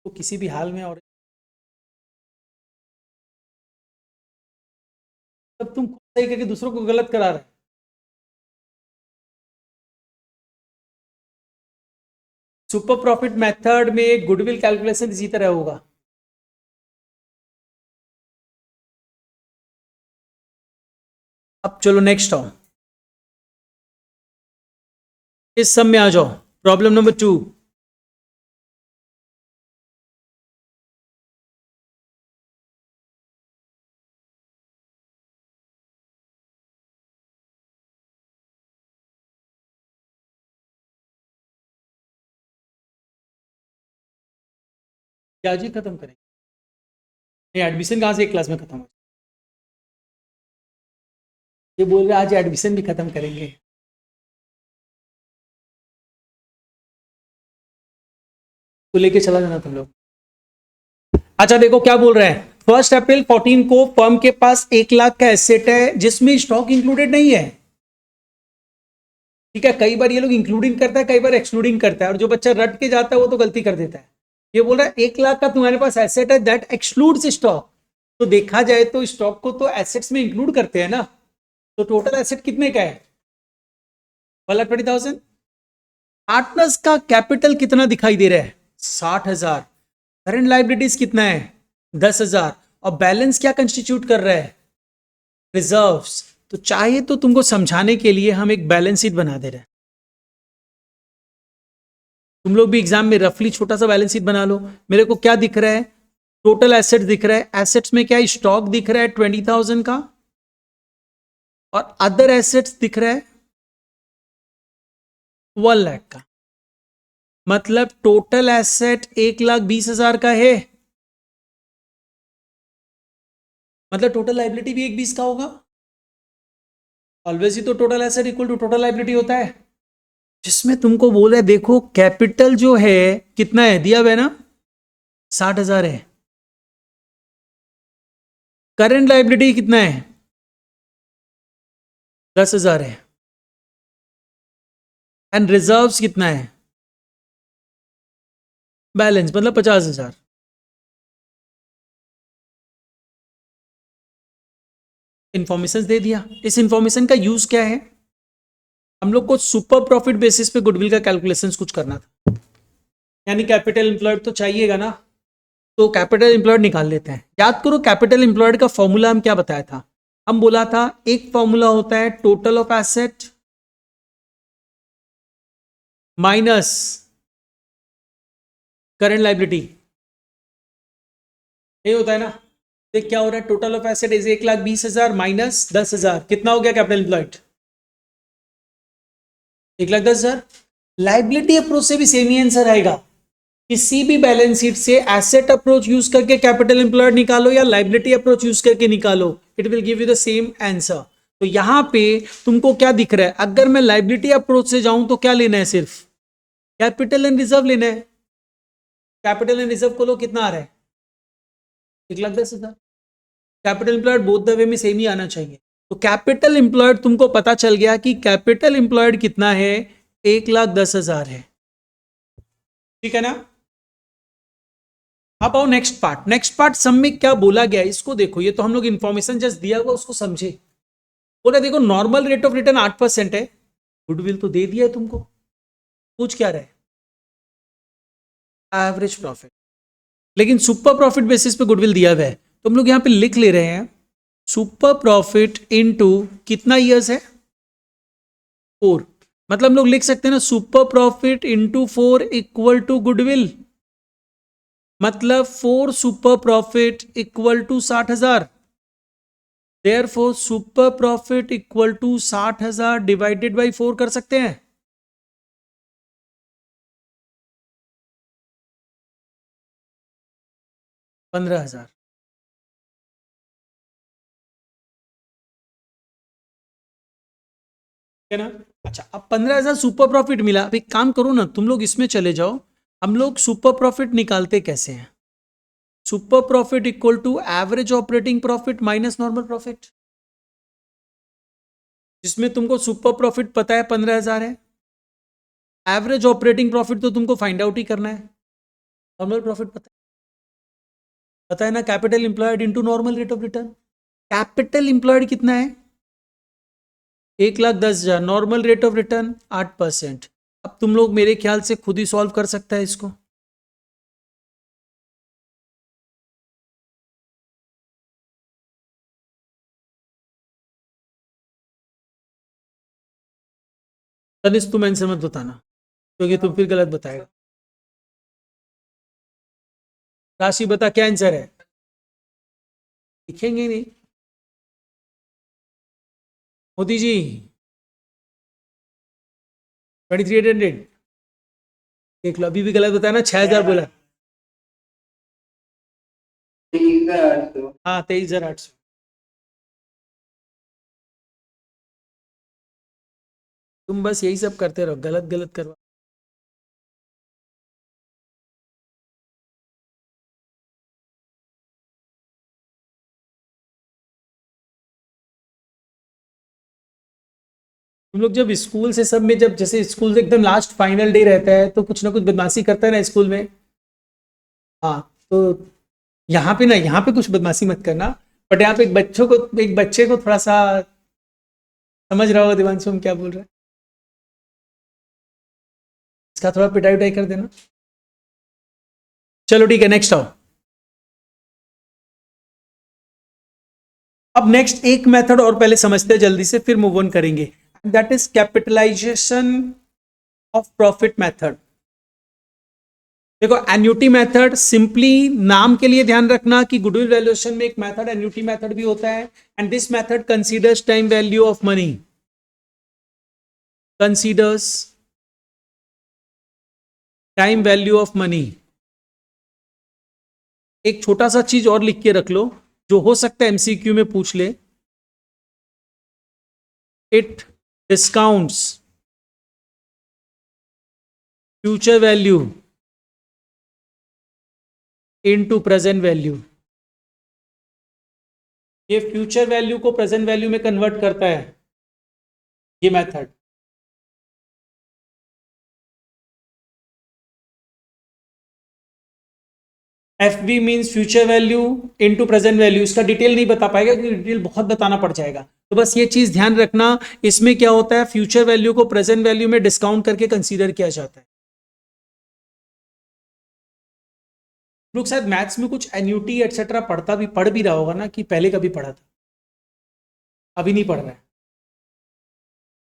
Speaker 1: तो किसी भी हाल में, और तब तुम खुद सही करके दूसरों को गलत करा रहे। सुपर प्रॉफिट मेथड में गुडविल कैलकुलेशन इसी तरह होगा। अब चलो नेक्स्ट आओ, इस सब में आ जाओ, प्रॉब्लम नंबर 2। क्या जी खत्म करेंगे, ये एडमिशन कहाँ से एक क्लास में खत्म हो, ये बोल रहे आज एडमिशन भी खत्म करेंगे। तो लेके चला जाना तुम लोग। अच्छा देखो क्या बोल रहे हैं, 1 अप्रैल 14 को फर्म के पास 1 लाख का एसेट है जिसमें स्टॉक इंक्लूडेड नहीं है। ठीक है, कई बार ये लोग इंक्लूडिंग करता है, कई बार एक्सक्लूडिंग करता है, और जो बच्चा रट के जाता है वो तो गलती कर देता है। ये बोल रहा है 1 लाख का तुम्हारे पास एसेट है दैट एक्सक्लूड्स स्टॉक, तो देखा जाए तो स्टॉक को तो एसेट्स में इंक्लूड करते हैं ना, तो टोटल एसेट कितने का है, 1,20,000। पार्टनर्स का कैपिटल कितना दिखाई दे रहा है, 60,000। करंट लाइबिलिटीज कितना है, 10,000, और बैलेंस क्या कंस्टिट्यूट कर रहा है, रिजर्व्स। तो चाहे तो तुमको समझाने के लिए हम एक बैलेंस शीट बना दे रहे हैं, तुम लोग भी एग्जाम में रफली छोटा सा बैलेंस शीट बना लो। मेरे को क्या दिख रहा है, टोटल एसेट दिख रहा है, एसेट्स में क्या स्टॉक दिख रहा है 20,000 का, और अदर एसेट्स दिख रहा है 1 लाख का, मतलब टोटल एसेट 1,20,000 का है, मतलब टोटल लाइबिलिटी भी 1,20 का होगा। ऑलवेज ही तो total asset equal to total liability होता है, जिसमें तुमको बोल रहा है देखो कैपिटल जो है कितना है, दिया हुआ है ना 60,000 है, करंट लाइबिलिटी कितना है 10,000 है, एंड रिजर्व्स कितना है, बैलेंस मतलब 50,000। इंफॉर्मेशन दे दिया, इस इंफॉर्मेशन का यूज क्या है, हम लोग को सुपर प्रॉफिट बेसिस पे गुडविल का कैलकुलेशन कुछ करना था, यानी कैपिटल एम्प्लॉयड तो चाहिएगा ना, तो कैपिटल एम्प्लॉयड निकाल लेते हैं। याद करो कैपिटल एम्प्लॉयड का फॉर्मूला हम क्या बताया था, हम बोला था एक फॉर्मूला होता है total of asset minus current liability, ये होता है ना, तो क्या हो रहा है, total of asset is 1,20,000 minus 10,000, कितना हो गया कैपिटल एम्प्लॉयड? 1,10,000। लाइबिलिटी अप्रोच से भी सेम ही आंसर आएगा। किसी भी बैलेंस शीट से एसेट अप्रोच यूज करके कैपिटल एम्प्लॉयड निकालो या लाइबिलिटी अप्रोच यूज करके निकालो, it will give you the same answer. तो यहां पे तुमको क्या दिख रहा है, अगर मैं लाइबिलिटी अप्रोच से जाऊं तो क्या लेना है, सिर्फ कैपिटल एंड रिजर्व लेना है। कैपिटल एंड रिजर्व को लो, कितना आ रहा है? 1,10,000। Capital employed both the way में सेम ही आना चाहिए। तो कैपिटल एम्प्लॉयड तुमको पता चल गया कि कैपिटल एम्प्लॉयड कितना है, 1,10,000 है। ठीक है ना? अब आओ नेक्स्ट पार्ट। नेक्स्ट पार्ट सब में क्या बोला गया है इसको देखो। ये तो हम लोग इंफॉर्मेशन जस्ट दिया हुआ उसको समझे। बोला देखो नॉर्मल रेट ऑफ रिटर्न 8% है, गुडविल तो दे दिया है तुमको, पूछ क्या रहे, एवरेज प्रॉफिट। लेकिन सुपर प्रॉफिट बेसिस पे गुडविल दिया हुआ है, तो हम लोग यहां पे लिख ले रहे हैं सुपर प्रॉफिट इनटू कितना ईयर्स है, 4। मतलब हम लोग लिख सकते हैं ना super profit into 4 equal to goodwill. मतलब 4 super profit equal to 60,000। Therefore super profit equal to 60,000 divided by 4 कर सकते हैं। $15,000 है ना? अच्छा, अब 15,000 सुपर प्रॉफिट मिला। अब एक काम करो ना, तुम लोग इसमें चले जाओ, हम लोग सुपर प्रॉफिट निकालते कैसे हैं? Super profit equal to average operating profit minus normal profit, जिसमें तुमको सुपर प्रॉफिट पता है 15,000 है, एवरेज ऑपरेटिंग प्रॉफिट तो तुमको फाइंड आउट ही करना है, नॉर्मल प्रॉफिट पता है ना, capital employed into normal rate of return. Capital employed कितना है, 1,10,000, नॉर्मल रेट ऑफ रिटर्न 8%। अब तुम लोग मेरे ख्याल से खुद ही सॉल्व कर सकता है इसको। तनिष तुम आंसर मत बताना, क्योंकि तुम फिर गलत बताएगा। राशि बता क्या आंसर है, लिखेंगे नहीं। मोदी जी 23,800 देख लो, अभी भी गलत बताया ना, 6,000 बोला। हाँ 23,800। तुम बस यही सब करते रहो, गलत गलत करवा। तुम लोग जब स्कूल से सब में, जब जैसे स्कूल से एकदम लास्ट फाइनल डे रहता है तो कुछ ना कुछ बदमाशी करता है ना स्कूल में। हाँ, तो यहाँ पे ना, यहाँ पे कुछ बदमाशी मत करना, बट यहाँ पे एक बच्चे को थोड़ा सा समझ रहा होगा दिवांशु हम क्या बोल रहे हैं, इसका थोड़ा पिटाई उटाई कर देना। चलो ठीक है, नेक्स्ट आओ। अब नेक्स्ट एक मेथड और पहले समझते हैं जल्दी से, फिर मूव ऑन करेंगे। That is capitalization of profit method. देखो एन्युटी मेथड, सिंपली नाम के लिए ध्यान रखना कि गुडविल वैल्यूएशन में एक मेथड एन्युटी मेथड भी होता है, and this method considers time value of money, considers time value of money. एक छोटा सा चीज और लिख के रख लो, जो हो सकता है एमसीक्यू में पूछ ले। It discounts future value into present value. ये फ्यूचर वैल्यू को प्रेजेंट वैल्यू में कन्वर्ट करता है, ये method. F B means future value into present value. इसका डिटेल नहीं बता पाएगा क्योंकि डिटेल बहुत बताना पड़ जाएगा, तो बस ये चीज ध्यान रखना। इसमें क्या होता है, फ्यूचर वैल्यू को प्रेजेंट वैल्यू में डिस्काउंट करके कंसीडर किया जाता है। लोग शायद मैथ्स में कुछ एन्युटी एटसेट्रा पढ़ भी रहा होगा ना, कि पहले कभी पढ़ा था, अभी नहीं पढ़ रहा है।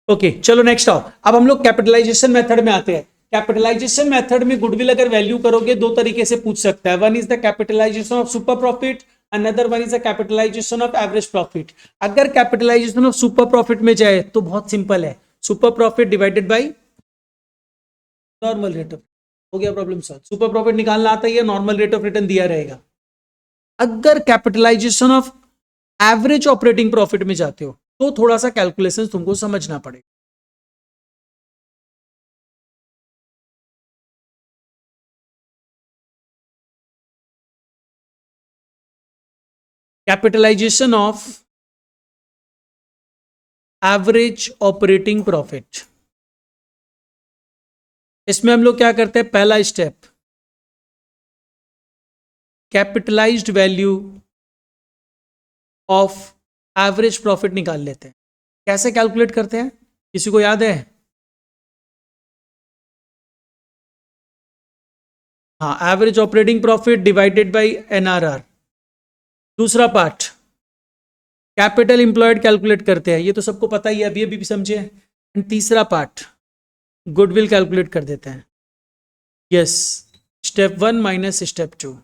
Speaker 1: ओके चलो नेक्स्ट आओ। अब हम लोग कैपिटलाइजेशन मेथड में आते हैं। कैपिटलाइजेशन मेथड में गुडविल अगर वैल्यू करोगे दो तरीके से पूछ सकता है। One is the capitalization of super profit, another one is a capitalization of average profit. अगर कैपिटलाइजेशन ऑफ सुपर प्रॉफिट में जाए तो बहुत सिंपल है, super profit divided by normal rate of, हो गया प्रॉब्लम सॉल्व। सुपर प्रॉफिट निकालना आता ही है, नॉर्मल रेट ऑफ रिटर्न दिया रहेगा। अगर capitalisation of average operating profit में जाते हो तो थोड़ा सा कैलकुलेशन तुमको समझना पड़ेगा। Capitalization of average operating profit, इसमें हम लोग क्या करते हैं, पहला step capitalized value of average profit निकाल लेते हैं। कैसे कैलकुलेट करते हैं, किसी को याद है? हाँ, average operating profit divided bye NRR. दूसरा पार्ट कैपिटल इंप्लॉयड कैलकुलेट करते हैं, ये तो सबको पता ही है, अभी अभी भी समझे। एंड तीसरा पार्ट गुडविल कैलकुलेट कर देते हैं। Yes, step 1 minus step 2।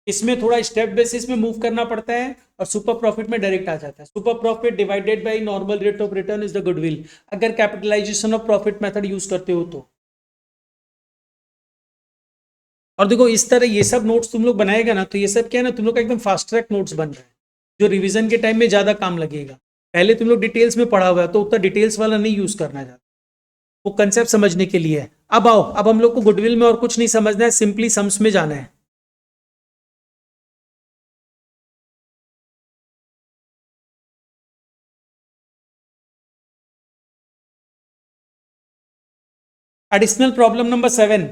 Speaker 1: इसमें थोड़ा स्टेप बेसिस में मूव करना पड़ता है और सुपर प्रॉफिट में डायरेक्ट आ जाता है। Super profit divided by normal rate of return is the goodwill, अगर capitalisation of profit method use करते हो तो। और देखो इस तरह ये सब नोट्स तुम लोग बनाएगा ना, तो ये सब क्या है ना, तुम लोग का एकदम फास्ट ट्रैक नोट्स बन रहा है, जो रिवीजन के टाइम में ज्यादा काम लगेगा। पहले तुम लोग डिटेल्स में पढ़ा हुआ है तो उतना डिटेल्स वाला नहीं यूज करना चाहता, वो कंसेप्ट समझने के लिए है। अब आओ, अब हम लोग को गुडविल में और कुछ नहीं समझना है, सिंपली सम्स में जाना है। Additional problem number 7।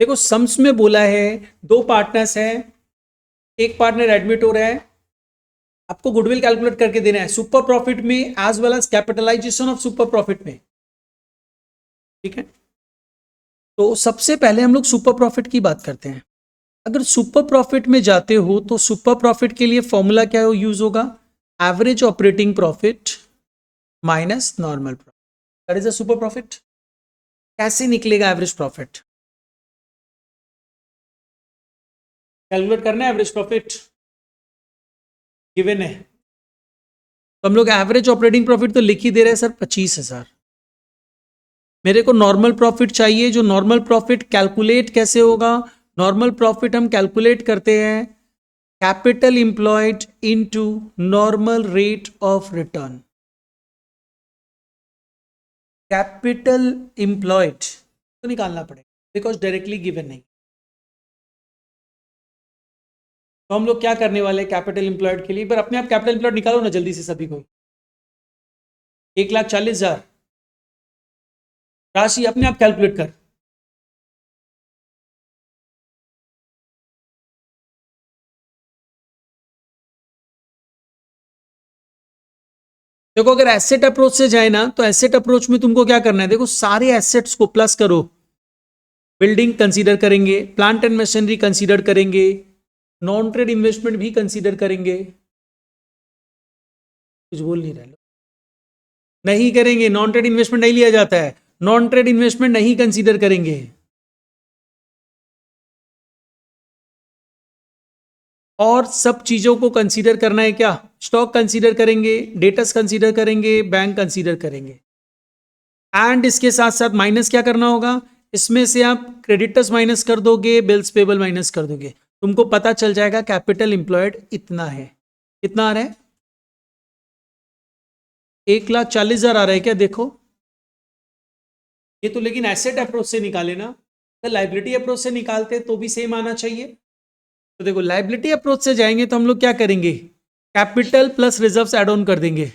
Speaker 1: देखो सम्स में बोला है दो पार्टनर्स हैं, एक पार्टनर एडमिट हो रहा है, आपको गुडविल कैलकुलेट करके देना है सुपर प्रॉफिट में as well as capitalization of super profit में। ठीक है, तो सबसे पहले हम लोग सुपर प्रॉफिट की बात करते हैं। अगर सुपर प्रॉफिट में जाते हो तो सुपर प्रॉफिट के लिए फॉर्मूला क्या यूज होगा, average operating profit minus normal profit, that is a super profit. कैसे निकलेगा एवरेज प्रॉफिट, कैलकुलेट करना है एवरेज प्रॉफिट, गिवन है। तो हम लोग एवरेज ऑपरेटिंग प्रॉफिट तो लिख ही दे रहे हैं सर 25,000। मेरे को नॉर्मल प्रॉफिट चाहिए, जो नॉर्मल प्रॉफिट कैलकुलेट कैसे होगा, नॉर्मल प्रॉफिट हम कैलकुलेट करते हैं capital employed into normal rate of return. Capital employed तो निकालना पड़ेगा बिकॉज डायरेक्टली गिवन नहीं। तो हम लोग क्या करने वाले हैं कैपिटल इंप्लॉयड के लिए, पर अपने आप कैपिटल इंप्लॉयड निकालो ना जल्दी से सभी को। 1,40,000 राशि अपने आप कैलकुलेट कर। देखो अगर एसेट अप्रोच से जाए ना, तो एसेट अप्रोच में तुमको क्या करना है, देखो सारे एसेट्स को प्लस करो, बिल्डिंग कंसीडर करेंगे, प्लांट एंड मशीनरी कंसीडर करेंगे, नॉन ट्रेड इन्वेस्टमेंट भी कंसीडर करेंगे। कुछ बोल नहीं रहे लोग, नहीं करेंगे, नॉन ट्रेड इन्वेस्टमेंट नहीं लिया जाता है, नॉन ट्रेड इन्वेस्टमेंट नहीं कंसीडर करेंगे। और सब चीजों को कंसीडर करना है क्या, स्टॉक कंसीडर करेंगे, डेटर्स कंसीडर करेंगे, बैंक कंसीडर करेंगे। एंड इसके साथ साथ माइनस क्या करना होगा, इसमें से आप क्रेडिटर्स माइनस कर दोगे, बिल्स पेबल माइनस कर दोगे, तुमको पता चल जाएगा कैपिटल इंप्लॉयड इतना है। कितना आ रहा है, 1,40,000 आ रहा है क्या, देखो ये तो, लेकिन एसेट अप्रोच से निकाले ना, अगर लाइबिलिटी अप्रोच से निकालते तो भी सेम आना चाहिए। तो देखो लाइबिलिटी अप्रोच से जाएंगे तो हम लोग क्या करेंगे, capital plus reserves add on कर देंगे।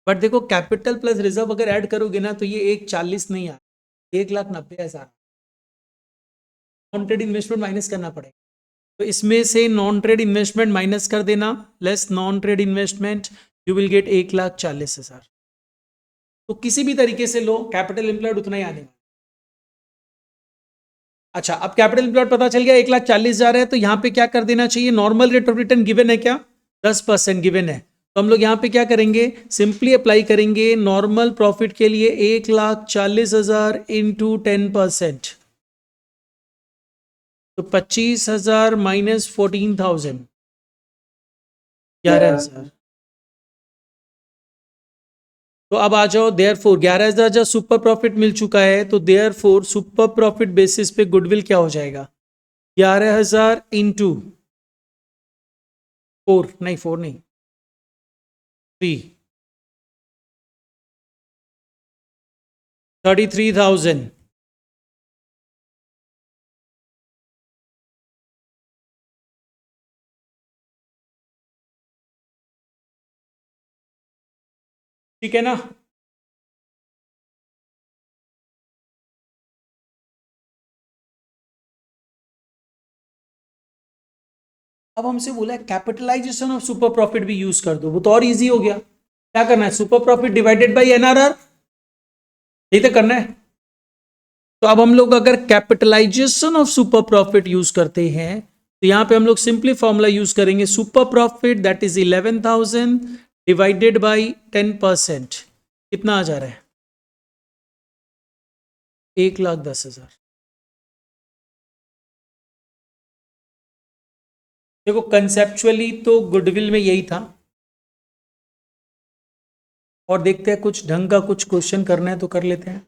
Speaker 1: बट देखो कैपिटल प्लस रिजर्व अगर ऐड करोगे ना तो ये 1,40,000 नहीं आ, 1,90,000। नॉन ट्रेड इन्वेस्टमेंट माइनस करना पड़ेगा, तो इसमें से नॉन ट्रेड इन्वेस्टमेंट माइनस कर देना, less non trade investment, you will gate 1,40,000। तो किसी भी तरीके से लो, कैपिटल एम्प्लॉयड उतना ही आने वाला। अच्छा, अब कैपिटल एम्प्लॉयड पता चल गया 1,40,000 है, तो यहां पे क्या कर देना चाहिए? Normal rate of return given है क्या? 10% गिवन है, तो हम लोग यहां पे क्या करेंगे? सिंपली अप्लाई करेंगे नॉर्मल प्रॉफिट के लिए 1,40,000 इंटू 10%, तो 25,000 माइनस 14,000, 11,000। तो अब आ जाओ, देयर फोर 11,000 जब सुपर प्रॉफिट मिल चुका है, तो therefore super profit basis पे गुडविल क्या हो जाएगा? 11,000 इंटू 4 नहीं, 4 नहीं, 3, 33,000। ठीक है ना? अब हमसे बोला है कैपिटलाइजेशन ऑफ सुपर प्रॉफिट भी यूज कर दो, वो तो और इजी हो गया। क्या करना है? Super profit divided by NRR, यही तो करना है। तो अब हम लोग अगर capitalisation of super profit use करते हैं, तो यहां पे हम लोग सिंपली फॉर्मूला यूज करेंगे, super profit that is 11,000 divided by 10%, कितना आ जा रहा है? 1,10,000। देखो कंसेप्चुअली तो गुडविल में यही था, और देखते हैं कुछ ढंग का कुछ क्वेश्चन करना है तो कर लेते हैं।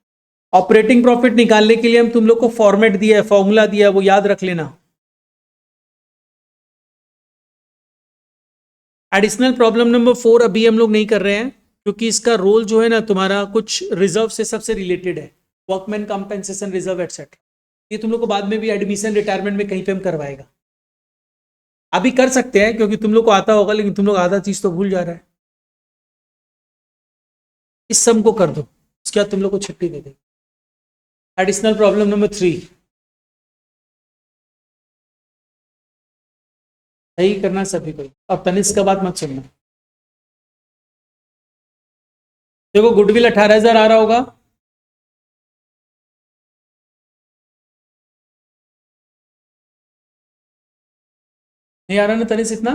Speaker 1: ऑपरेटिंग प्रॉफिट निकालने के लिए हम तुम लोग को फॉर्मेट दिया है, फॉर्मूला दिया है, वो याद रख लेना। एडिशनल प्रॉब्लम नंबर 4 अभी हम लोग नहीं कर रहे हैं, क्योंकि इसका रोल जो है ना तुम्हारा कुछ रिजर्व से सबसे रिलेटेड है, वर्कमैन कंपेंसेशन रिजर्व एटसेट्रा। ये तुम लोग को बाद में भी एडमिशन रिटायरमेंट में कहीं पे हम करवाएगा। अभी कर सकते हैं क्योंकि तुम लोग को आता होगा, लेकिन तुम लोग आधा चीज तो भूल जा रहा है। इस सम को कर दो, उसके बाद तुम लोग को छुट्टी दे देगी। एडिशनल प्रॉब्लम नंबर 3 सही करना सभी को, और तनिष्क का बात मत सुनना। देखो गुडविल 18,000 आ रहा होगा, नहीं आ रहा ना तनिष्क इतना?